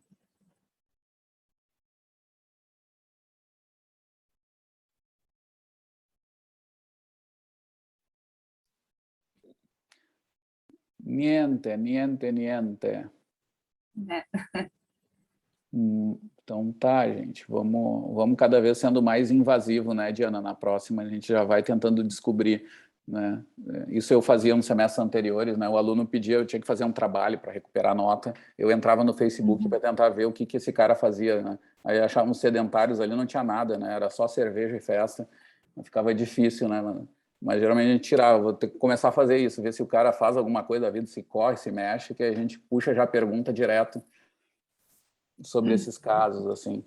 Niente, niente, niente. Né? Então tá, gente, vamos cada vez sendo mais invasivo, né, Diana? Na próxima a gente já vai tentando descobrir, né? Isso eu fazia nos semestres anteriores, né? O aluno pedia, eu tinha que fazer um trabalho para recuperar a nota, eu entrava no Facebook para tentar ver o que esse cara fazia, né? Aí achava uns sedentários ali, não tinha nada, né? Era só cerveja e festa, ficava difícil, né? Mas geralmente a gente tirava, vou ter que começar a fazer isso, ver se o cara faz alguma coisa da vida, se corre, se mexe, que a gente puxa já a pergunta direto sobre esses casos, assim.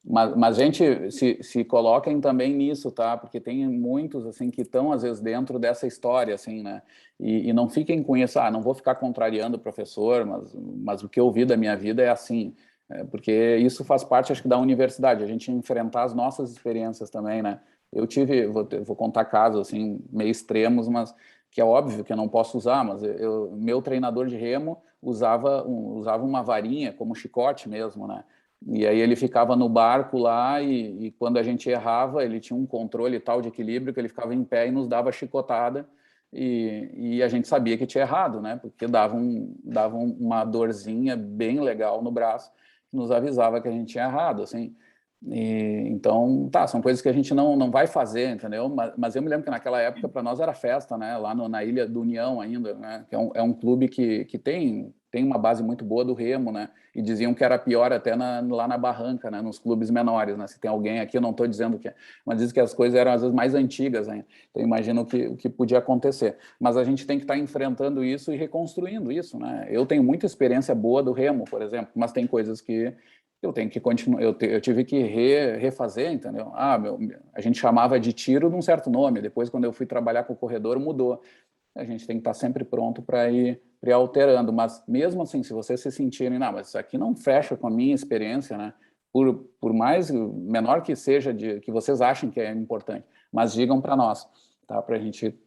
Mas gente, se coloquem também nisso, tá? Porque tem muitos, assim, que estão, às vezes, dentro dessa história, assim, né? E não fiquem com isso, não vou ficar contrariando o professor, mas o que eu vi da minha vida é assim. Porque isso faz parte, acho que, da universidade, a gente enfrentar as nossas experiências também, né? Eu tive, vou contar casos, assim, meio extremos, mas que é óbvio que eu não posso usar, mas meu treinador de remo usava uma varinha como chicote mesmo, né? E aí ele ficava no barco lá e quando a gente errava, ele tinha um controle tal de equilíbrio que ele ficava em pé e nos dava chicotada e a gente sabia que tinha errado, né? Porque dava uma dorzinha bem legal no braço que nos avisava que a gente tinha errado, assim. Então, tá, são coisas que a gente não vai fazer, entendeu? Mas eu me lembro que naquela época para nós era festa, né? Lá na Ilha do União ainda, né? Que é um clube que tem uma base muito boa do remo, né? E diziam que era pior até lá na Barranca, né? Nos clubes menores, né? Se tem alguém aqui, eu não estou dizendo que é, mas diz que as coisas eram às vezes mais antigas ainda. Então, imagino o que podia acontecer. Mas a gente tem que estar enfrentando isso e reconstruindo isso, né? Eu tenho muita experiência boa do remo, por exemplo, mas tem coisas que eu tenho que continuar, eu tive que refazer, entendeu? A gente chamava de tiro de um certo nome, depois quando eu fui trabalhar com o corredor mudou. A gente tem que estar sempre pronto para ir alterando, mas mesmo assim, se vocês se sentirem, não, mas isso aqui não fecha com a minha experiência, né? Por mais menor que seja, que vocês achem que é importante, mas digam para nós, tá? Para a gente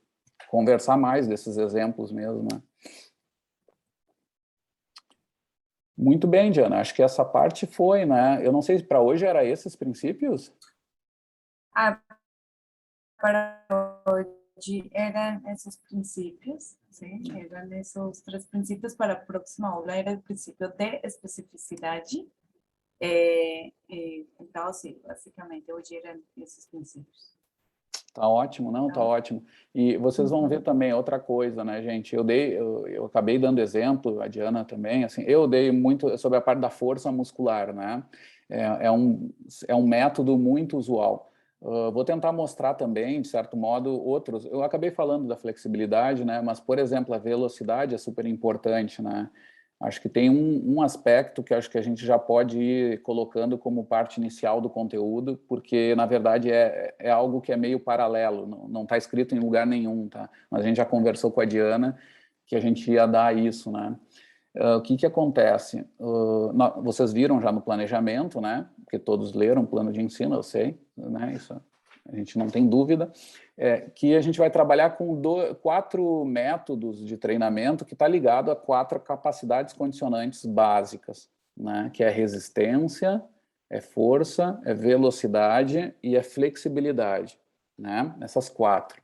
conversar mais desses exemplos mesmo, né? Muito bem, Diana, acho que essa parte foi, né? Eu não sei se para hoje era esses princípios. Para hoje eram esses princípios, sim? Eram esses 3 princípios. Para a próxima aula era o princípio de especificidade. Então, sim, basicamente, hoje eram esses princípios. Tá ótimo, não, tá ótimo. E vocês vão ver também outra coisa, né, gente? Eu acabei dando exemplo, a Diana também, assim, eu dei muito sobre a parte da força muscular, né? É um método muito usual. Vou tentar mostrar também, de certo modo, outros. Eu acabei falando da flexibilidade, né? Mas, por exemplo, a velocidade é super importante, né? Acho que tem um aspecto que acho que a gente já pode ir colocando como parte inicial do conteúdo, porque, na verdade, é algo que é meio paralelo, não está escrito em lugar nenhum, tá? Mas a gente já conversou com a Diana que a gente ia dar isso, né? O que acontece? Vocês viram já no planejamento, né? Porque todos leram o plano de ensino, eu sei, né? Isso a gente não tem dúvida, que a gente vai trabalhar com 4 métodos de treinamento que está ligado a 4 capacidades condicionantes básicas, né? Que é resistência, é força, é velocidade e é flexibilidade, né? Essas 4.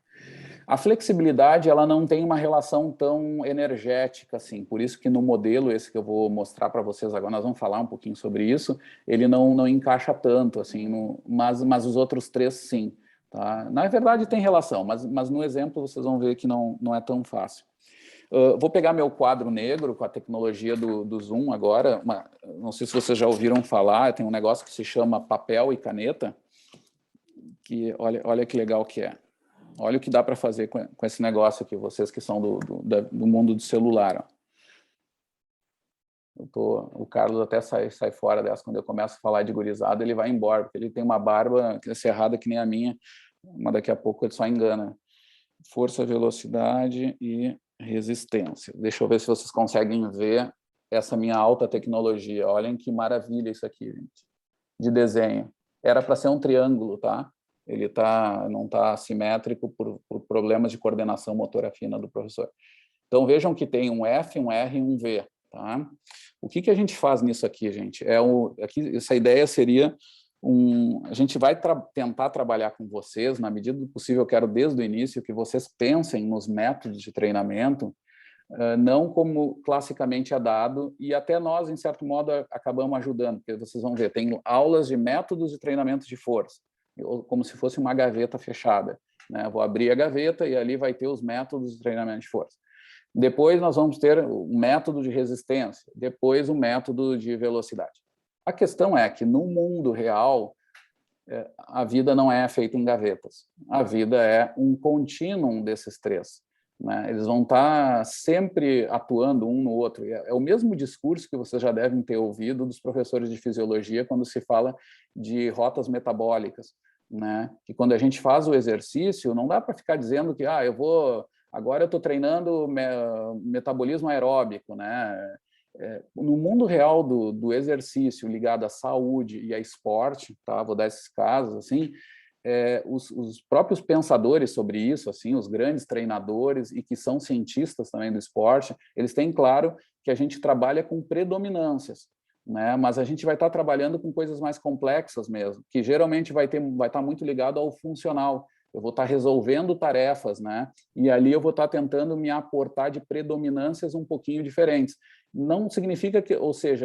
A flexibilidade, ela não tem uma relação tão energética assim, por isso que no modelo esse que eu vou mostrar para vocês agora, nós vamos falar um pouquinho sobre isso, ele não encaixa tanto assim, mas os outros 3 sim, tá? Na verdade, tem relação, mas no exemplo vocês vão ver que não é tão fácil. Vou pegar meu quadro negro com a tecnologia do Zoom agora. Não sei se vocês já ouviram falar, tem um negócio que se chama papel e caneta, que olha que legal que é. Olha o que dá para fazer com esse negócio aqui, vocês que são do mundo do celular. Ó. O Carlos até sai fora dessa, quando eu começo a falar de gurizada, ele vai embora, porque ele tem uma barba cerrada que nem a minha, mas daqui a pouco ele só engana. Força, velocidade e resistência. Deixa eu ver se vocês conseguem ver essa minha alta tecnologia. Olhem que maravilha isso aqui, gente, de desenho. Era para ser um triângulo, tá? Ele não está simétrico por problemas de coordenação motora fina do professor. Então, vejam que tem um F, um R e um V. Tá? O que a gente faz nisso aqui, gente? Aqui, essa ideia seria a gente vai tentar trabalhar com vocês, na medida do possível, eu quero desde o início que vocês pensem nos métodos de treinamento, não como classicamente é dado, e até nós, em certo modo, acabamos ajudando, porque vocês vão ver, tem aulas de métodos de treinamento de força, como se fosse uma gaveta fechada. Né? Vou abrir a gaveta e ali vai ter os métodos de treinamento de força. Depois nós vamos ter o método de resistência, depois o método de velocidade. A questão é que no mundo real, a vida não é feita em gavetas. A vida é um contínuo desses três. Né? Eles vão estar sempre atuando um no outro. É o mesmo discurso que vocês já devem ter ouvido dos professores de fisiologia quando se fala de rotas metabólicas. Né? Que quando a gente faz o exercício, não dá para ficar dizendo que agora eu estou treinando metabolismo aeróbico, né? No mundo real do exercício ligado à saúde e a esporte, tá? Vou dar esses casos assim, os próprios pensadores sobre isso, assim, os grandes treinadores e que são cientistas também do esporte, eles têm claro que a gente trabalha com predominâncias, né? Mas a gente vai estar trabalhando com coisas mais complexas mesmo, que geralmente vai estar muito ligado ao funcional. Eu vou estar resolvendo tarefas, né? E ali eu vou estar tentando me aportar de predominâncias um pouquinho diferentes. Não significa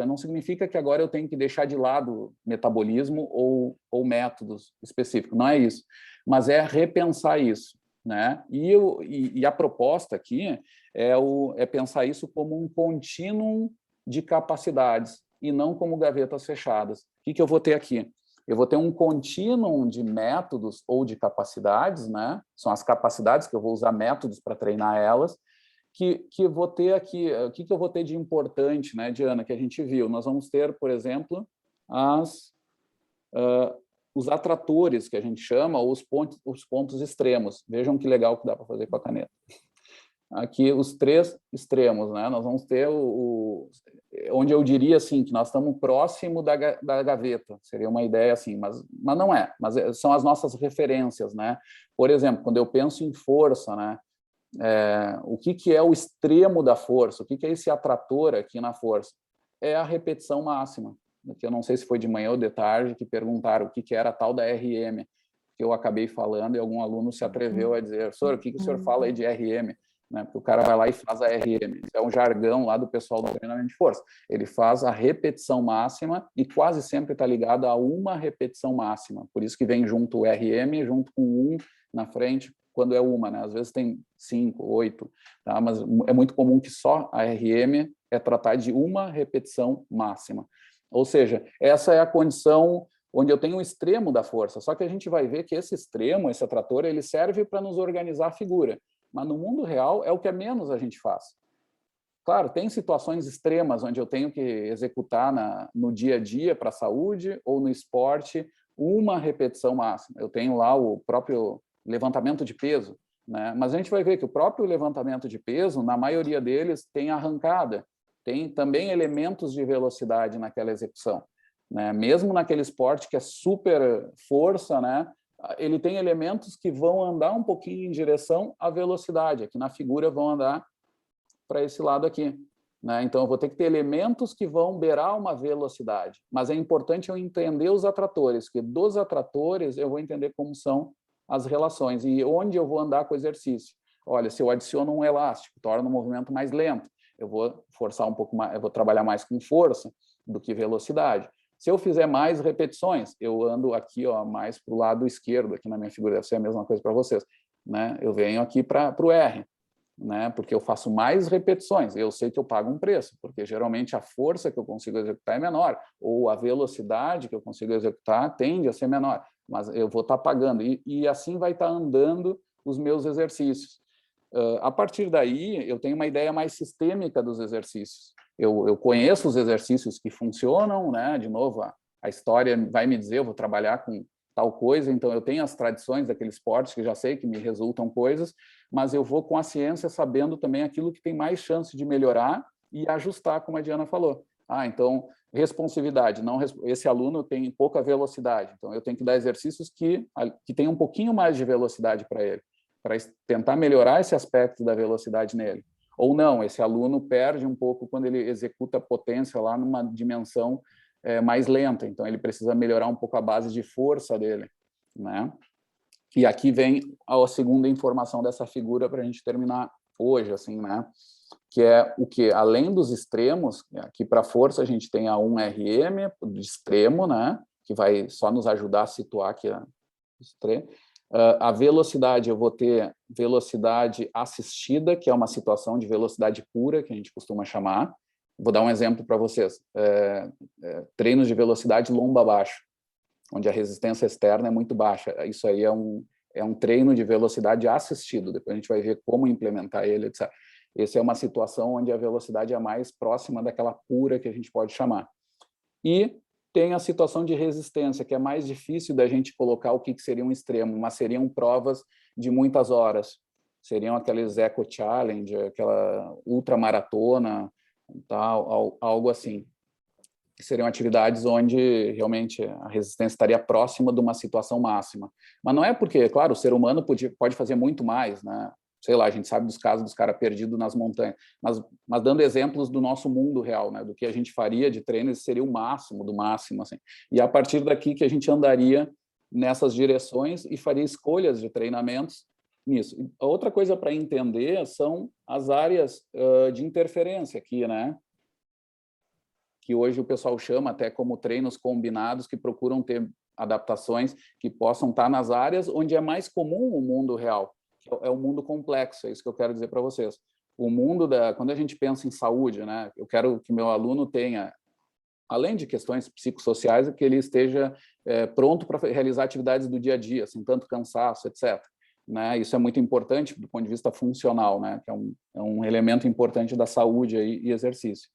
não significa que agora eu tenho que deixar de lado metabolismo ou métodos específicos. Não é isso. Mas é repensar isso, né? E a proposta aqui é pensar isso como um contínuo de capacidades e não como gavetas fechadas. O que eu vou ter aqui? Eu vou ter um contínuo de métodos ou de capacidades, né? São as capacidades que eu vou usar métodos para treinar elas, que eu vou ter aqui. O que eu vou ter de importante, né, Diana, que a gente viu? Nós vamos ter, por exemplo, os atratores, que a gente chama, ou os pontos extremos. Vejam que legal que dá para fazer com a caneta. Aqui os três extremos, né? Nós vamos ter onde eu diria assim que nós estamos próximo da gaveta, seria uma ideia assim, mas não é, mas são as nossas referências, né? Por exemplo, quando eu penso em força, né? O que é o extremo da força? O que é esse atrator aqui na força? É a repetição máxima, que eu não sei se foi de manhã ou de tarde que perguntaram o que era a tal da RM, que eu acabei falando e algum aluno se atreveu a dizer, professor, o que o senhor fala aí de RM? Né? Porque o cara vai lá e faz a RM. É um jargão lá do pessoal do treinamento de força. Ele faz a repetição máxima e quase sempre está ligado a uma repetição máxima. Por isso que vem junto o RM, junto com um na frente, quando é uma, né? Às vezes tem 5, 8, tá? Mas é muito comum que só a RM é tratar de uma repetição máxima. Ou seja, essa é a condição onde eu tenho um extremo da força. Só que a gente vai ver que esse extremo, esse atrator, ele serve para nos organizar a figura. Mas no mundo real é o que menos a gente faz. Claro, tem situações extremas onde eu tenho que executar no dia a dia para a saúde ou no esporte uma repetição máxima. Eu tenho lá o próprio levantamento de peso, né? Mas a gente vai ver que o próprio levantamento de peso, na maioria deles, tem arrancada, tem também elementos de velocidade naquela execução, né? Mesmo naquele esporte que é super força, né? Ele tem elementos que vão andar um pouquinho em direção à velocidade. Aqui na figura vão andar para esse lado aqui, né? Então, eu vou ter que ter elementos que vão beirar uma velocidade. Mas é importante eu entender os atratores, porque dos atratores eu vou entender como são as relações e onde eu vou andar com o exercício. Olha, se eu adiciono um elástico, torna o movimento mais lento, eu vou forçar um pouco mais, eu vou trabalhar mais com força do que velocidade. Se eu fizer mais repetições, eu ando aqui, ó, mais para o lado esquerdo, aqui na minha figura, deve ser a mesma coisa para vocês, né? Eu venho aqui para o R, né? Porque eu faço mais repetições, eu sei que eu pago um preço, porque geralmente a força que eu consigo executar é menor, ou a velocidade que eu consigo executar tende a ser menor, mas eu vou estar pagando, e assim vai estar andando os meus exercícios. A partir daí, eu tenho uma ideia mais sistêmica dos exercícios. Eu conheço os exercícios que funcionam, né? De novo, a história vai me dizer, eu vou trabalhar com tal coisa, então eu tenho as tradições daquele esporte que já sei que me resultam coisas, mas eu vou com a ciência sabendo também aquilo que tem mais chance de melhorar e ajustar, como a Diana falou. Então, responsividade. Não, esse aluno tem pouca velocidade, então eu tenho que dar exercícios que tenham um pouquinho mais de velocidade para ele, para tentar melhorar esse aspecto da velocidade nele. Ou não, esse aluno perde um pouco quando ele executa a potência lá numa dimensão mais lenta, então ele precisa melhorar um pouco a base de força dele, né? E aqui vem a segunda informação dessa figura para a gente terminar hoje, assim, né? Que é o que, além dos extremos, aqui para força a gente tem a 1RM de extremo, né? Que vai só nos ajudar a situar aqui a extremo. A velocidade, eu vou ter velocidade assistida, que é uma situação de velocidade pura, que a gente costuma chamar. Vou dar um exemplo para vocês. Treinos de velocidade lomba abaixo, onde a resistência externa é muito baixa. Isso aí é um treino de velocidade assistido. Depois a gente vai ver como implementar ele, etc. Essa é uma situação onde a velocidade é mais próxima daquela pura que a gente pode chamar. E tem a situação de resistência, que é mais difícil da gente colocar o que seria um extremo, mas seriam provas de muitas horas. Seriam aqueles Eco Challenge, aquela ultramaratona, tal, algo assim. Seriam atividades onde realmente a resistência estaria próxima de uma situação máxima. Mas não é porque, claro, o ser humano pode fazer muito mais, né? Sei lá, a gente sabe dos casos dos caras perdidos nas montanhas, mas dando exemplos do nosso mundo real, né? Do que a gente faria de treino, esse seria o máximo do máximo, assim. E a partir daqui que a gente andaria nessas direções e faria escolhas de treinamentos nisso. Outra coisa para entender são as áreas de interferência aqui, né? Que hoje o pessoal chama até como treinos combinados, que procuram ter adaptações que possam estar nas áreas onde é mais comum o mundo real. É o mundo complexo, é isso que eu quero dizer para vocês. O mundo quando a gente pensa em saúde, né? Eu quero que meu aluno tenha, além de questões psicossociais, que ele esteja pronto para realizar atividades do dia a dia, sem tanto cansaço, etc. Né? Isso é muito importante do ponto de vista funcional, né? Que é um elemento importante da saúde aí, e exercício.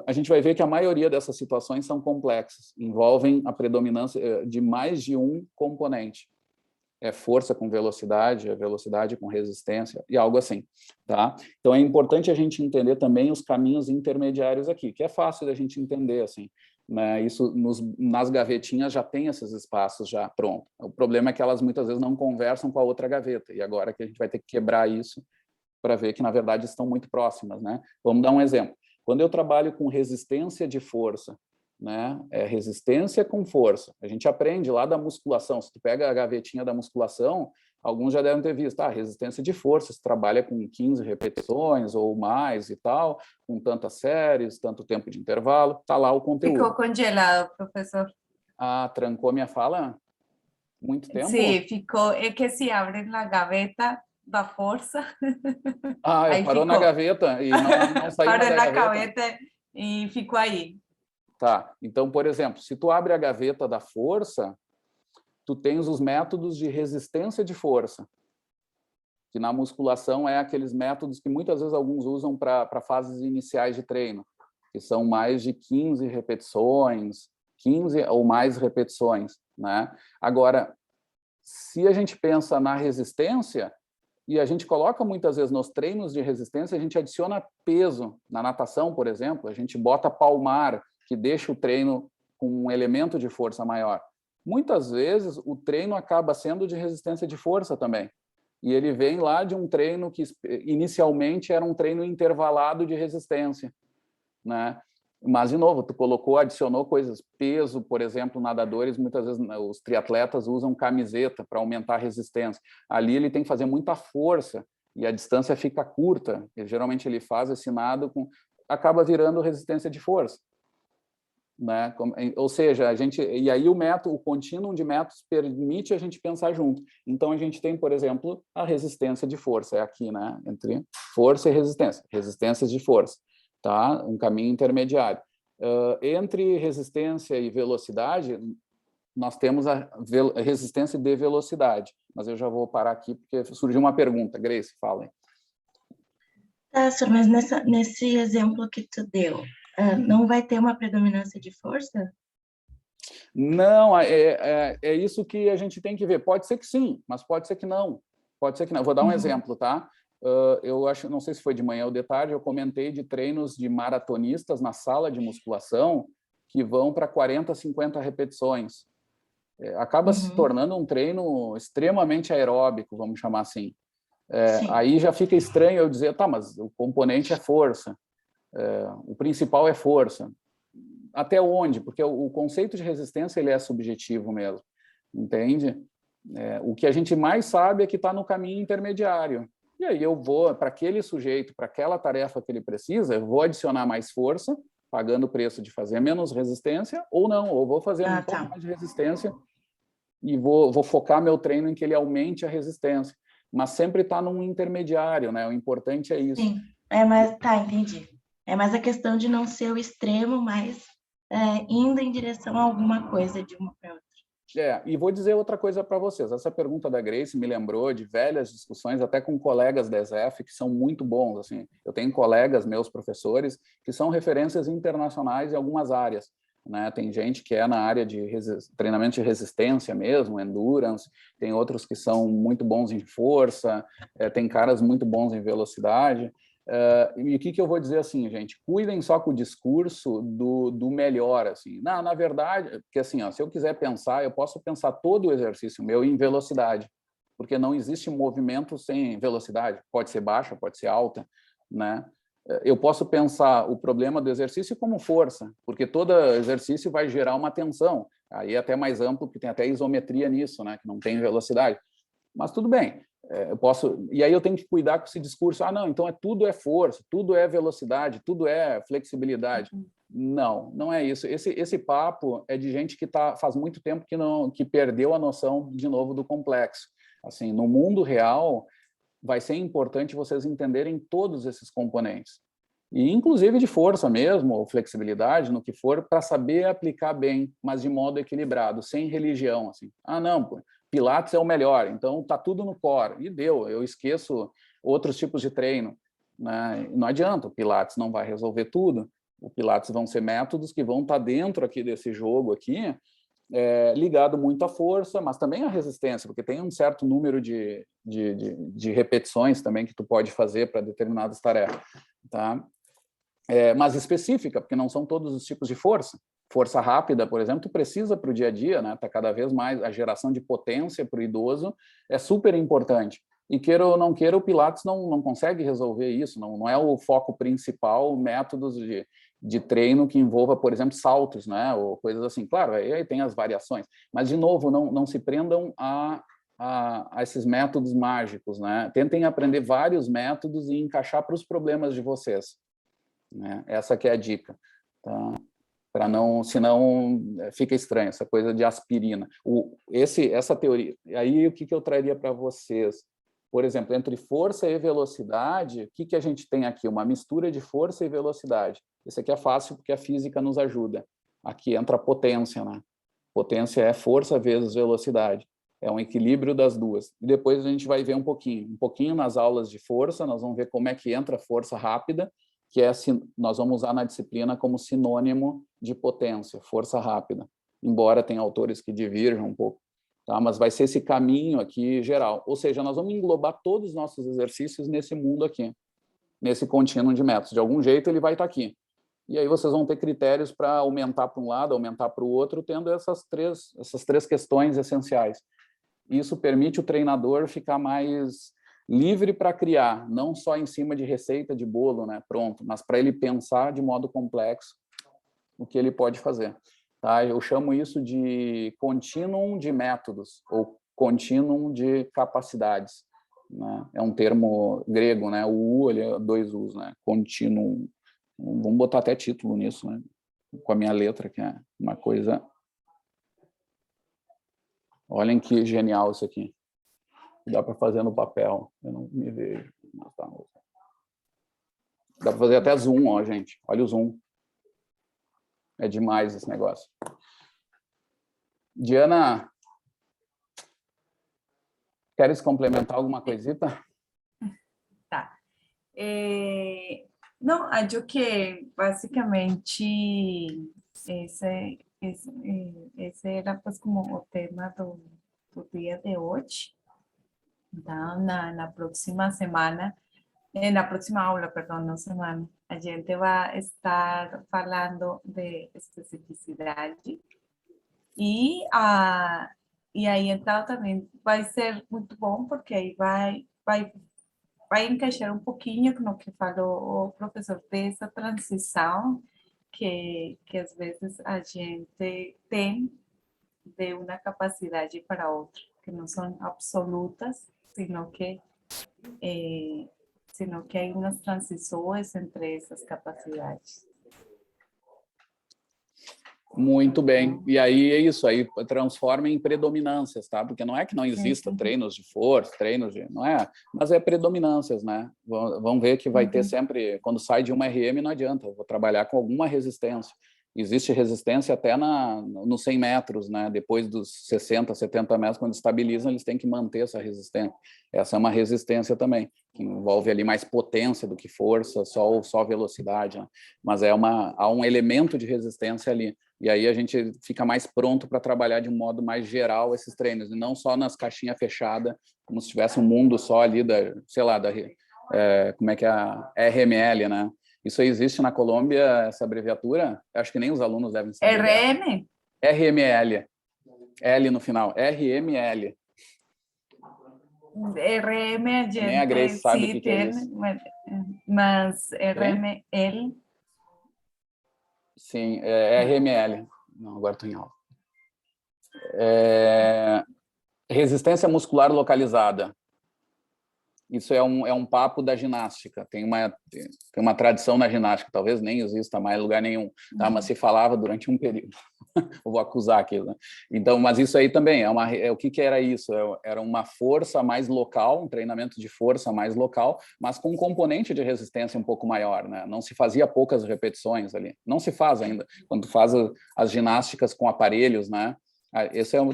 A gente vai ver que a maioria dessas situações são complexas, envolvem a predominância de mais de um componente. É força com velocidade, é velocidade com resistência e algo assim, tá? Então é importante a gente entender também os caminhos intermediários aqui, que é fácil da gente entender, assim, né? Isso nas gavetinhas já tem esses espaços já pronto. O problema é que elas muitas vezes não conversam com a outra gaveta, e agora que a gente vai ter que quebrar isso para ver que na verdade estão muito próximas, né? Vamos dar um exemplo. Quando eu trabalho com resistência de força, né? Resistência com força. A gente aprende lá da musculação. Se tu pega a gavetinha da musculação, alguns já devem ter visto, resistência de força, se trabalha com 15 repetições ou mais e tal, com tantas séries, tanto tempo de intervalo, tá lá o conteúdo. Ficou congelado, professor. Trancou minha fala? Muito tempo? Sim, ficou. É que se abre na gaveta da força. Parou ficou na gaveta e não saiu parou da na gaveta. gaveta e ficou aí. Tá, então, por exemplo, se tu abre a gaveta da força, tu tens os métodos de resistência de força, que na musculação é aqueles métodos que muitas vezes alguns usam para fases iniciais de treino, que são mais de 15 repetições, 15 ou mais repetições, né? Agora, se a gente pensa na resistência, e a gente coloca muitas vezes nos treinos de resistência, a gente adiciona peso. Na natação, por exemplo, a gente bota palmar, que deixa o treino com um elemento de força maior. Muitas vezes, o treino acaba sendo de resistência de força também. E ele vem lá de um treino que inicialmente era um treino intervalado de resistência, né? Mas, de novo, tu adicionou coisas, peso, por exemplo, nadadores, muitas vezes os triatletas usam camiseta para aumentar a resistência. Ali ele tem que fazer muita força e a distância fica curta. E, geralmente ele faz esse nado, acaba virando resistência de força. né? Ou seja, e aí o contínuo de métodos permite a gente pensar junto. Então a gente tem, por exemplo, a resistência de força, é aqui, né? Entre força e resistência, resistências de força, tá? Um caminho intermediário. Entre resistência e velocidade, nós temos a resistência de velocidade, mas eu já vou parar aqui porque surgiu uma pergunta. Grace, fala aí. Tá, senhor, mas nesse exemplo que tu deu, não vai ter uma predominância de força? Não, é isso que a gente tem que ver. Pode ser que sim, mas pode ser que não. Pode ser que não. Vou dar um exemplo, tá? Eu acho, não sei se foi de manhã ou de tarde, eu comentei de treinos de maratonistas na sala de musculação que vão para 40, 50 repetições. Acaba se tornando um treino extremamente aeróbico, vamos chamar assim. Aí já fica estranho eu dizer, tá, mas o componente é força, o principal é força. Até onde? Porque o conceito de resistência ele é subjetivo mesmo, entende? O que a gente mais sabe é que está no caminho intermediário. E aí eu vou, para aquele sujeito, para aquela tarefa que ele precisa, eu vou adicionar mais força, pagando o preço de fazer menos resistência, ou não, ou vou fazer um pouco mais de resistência e vou focar meu treino em que ele aumente a resistência. Mas sempre está num intermediário, né? O importante é isso. Sim, mas tá, entendi. É mais a questão de não ser o extremo, mas indo em direção a alguma coisa de uma para outra. E vou dizer outra coisa para vocês. Essa pergunta da Grace me lembrou de velhas discussões, até com colegas da ESEF, que são muito bons. Assim. Eu tenho colegas, meus professores, que são referências internacionais em algumas áreas. Né? Tem gente que é na área de treinamento de resistência mesmo, endurance, tem outros que são muito bons em força, tem caras muito bons em velocidade. E o que eu vou dizer assim, gente? Cuidem só com o discurso do melhor, assim. Na verdade, porque assim, ó, se eu quiser pensar, eu posso pensar todo o exercício meu em velocidade, porque não existe movimento sem velocidade. Pode ser baixa, pode ser alta, né? Eu posso pensar o problema do exercício como força, porque todo exercício vai gerar uma tensão. Aí é até mais amplo, porque tem até isometria nisso, né? Que não tem velocidade. Mas tudo bem. Eu posso, e aí eu tenho que cuidar com esse discurso, não, então tudo é força, tudo é velocidade, tudo é flexibilidade. Não, não é isso. Esse papo é de gente que faz muito tempo que perdeu a noção, de novo, do complexo. Assim, no mundo real, vai ser importante vocês entenderem todos esses componentes. E inclusive de força mesmo, ou flexibilidade, no que for, para saber aplicar bem, mas de modo equilibrado, sem religião. Assim. Não, pô, Pilates é o melhor, então tá tudo no core. E deu, eu esqueço outros tipos de treino. Né? Não adianta, o Pilates não vai resolver tudo. O Pilates vão ser métodos que vão estar dentro aqui desse jogo aqui, ligado muito à força, mas também à resistência, porque tem um certo número de repetições também que tu pode fazer para determinadas tarefas. Tá? Mas específica, porque não são todos os tipos de força. Força rápida, por exemplo, tu precisa para o dia a dia, né? Tá cada vez mais a geração de potência para o idoso é super importante. E queira ou não queira, o Pilates não consegue resolver isso, não é o foco principal, métodos de treino que envolva, por exemplo, saltos, né? Ou coisas assim. Claro, aí tem as variações, mas, de novo, não se prendam a esses métodos mágicos, né? Tentem aprender vários métodos e encaixar para os problemas de vocês. Né? Essa que é a dica. Tá? Para não, senão fica estranho essa coisa de aspirina. Essa teoria. Aí o que eu traria para vocês? Por exemplo, entre força e velocidade, o que a gente tem aqui? Uma mistura de força e velocidade. Esse aqui é fácil porque a física nos ajuda. Aqui entra a potência, né? Potência é força vezes velocidade. É um equilíbrio das duas. E depois a gente vai ver um pouquinho nas aulas de força, nós vamos ver como é que entra a força rápida, que nós vamos usar na disciplina como sinônimo de potência, força rápida, embora tenha autores que divirjam um pouco, tá? Mas vai ser esse caminho aqui geral, ou seja, nós vamos englobar todos os nossos exercícios nesse mundo aqui, nesse contínuo de métodos, de algum jeito ele vai estar aqui, e aí vocês vão ter critérios para aumentar para um lado, aumentar para o outro, tendo essas três questões essenciais. Isso permite o treinador ficar mais livre para criar, não só em cima de receita de bolo, né, pronto, mas para ele pensar de modo complexo o que ele pode fazer. Tá? Eu chamo isso de contínuo de métodos, ou contínuo de capacidades. Né? É um termo grego, né? O U, ele é 2 U's, né? Contínuo. Vamos botar até título nisso, né? com a minha letra, que é uma coisa... Olhem que genial isso aqui. Dá para fazer no papel. Eu não me vejo. Mas tá. Dá para fazer até zoom, ó, gente. Olha o zoom. É demais esse negócio. Diana, queres complementar alguma coisita? Tá. Não, acho que basicamente esse era pues como o tema do dia de hoje. Então, na próxima semana, na próxima aula, perdão, não semana, a gente vai estar falando de especificidade e aí então também vai ser muito bom porque aí vai encaixar um pouquinho no que falou o professor dessa transição que às vezes a gente tem de uma capacidade para outra, que não são absolutas, sino que há umas transições entre essas capacidades. Muito bem. E aí é isso, aí transforma em predominâncias, tá? Porque não é que não exista Sim. treinos de força, não é, mas é predominâncias, né? Vamos ver que vai ter sempre, quando sai de uma RM não adianta, eu vou trabalhar com alguma resistência. Existe resistência até nos 100 metros, né? Depois dos 60, 70 metros, quando estabilizam, eles têm que manter essa resistência. Essa é uma resistência também, que envolve ali mais potência do que força, só velocidade, né? Mas há um elemento de resistência ali. E aí a gente fica mais pronto para trabalhar de um modo mais geral esses treinos, e não só nas caixinhas fechadas, como se tivesse um mundo só ali como é que é a RML, né? Isso aí existe na Colômbia, essa abreviatura? Acho que nem os alunos devem saber. RM? RML. L no final. RML. RM a gente Nem a Grace sabe o que é tem, isso. mas RML... Sim, é RML. Não, agora estou em aula. Resistência muscular localizada. Isso é um papo da ginástica. Tem uma tradição na ginástica, talvez nem exista mais em lugar nenhum, tá? Mas se falava durante um período. Eu vou acusar aquilo, né? Então, mas isso aí também o que era isso? Era uma força mais local, um treinamento de força mais local, mas com um componente de resistência um pouco maior, né? Não se fazia poucas repetições ali. Não se faz ainda. Quando tu faz as ginásticas com aparelhos, né?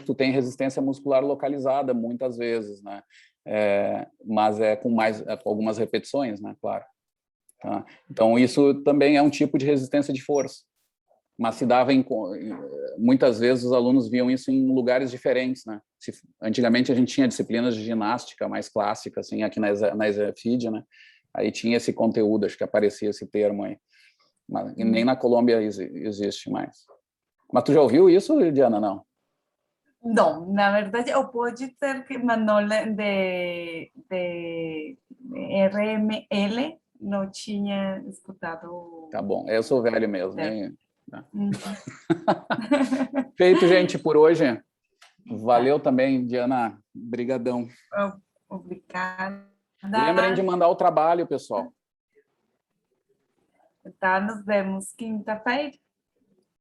Tu tem resistência muscular localizada muitas vezes, né? Mas com algumas repetições, né? Claro. Tá? Então, isso também é um tipo de resistência de força. Mas se dava muitas vezes os alunos viam isso em lugares diferentes, né? Antigamente a gente tinha disciplinas de ginástica mais clássicas, assim, aqui na ExerFID, né? Aí tinha esse conteúdo, acho que aparecia esse termo aí. Mas nem na Colômbia existe mais. Mas tu já ouviu isso, Diana, não? Não, na verdade, ou pode ser que Manola de RML não tinha escutado. Tá bom, eu sou velho mesmo. É. Feito, gente, por hoje. Valeu também, Diana. Brigadão. Obrigada. Lembrem de mandar o trabalho, pessoal. Tá, nos vemos quinta-feira.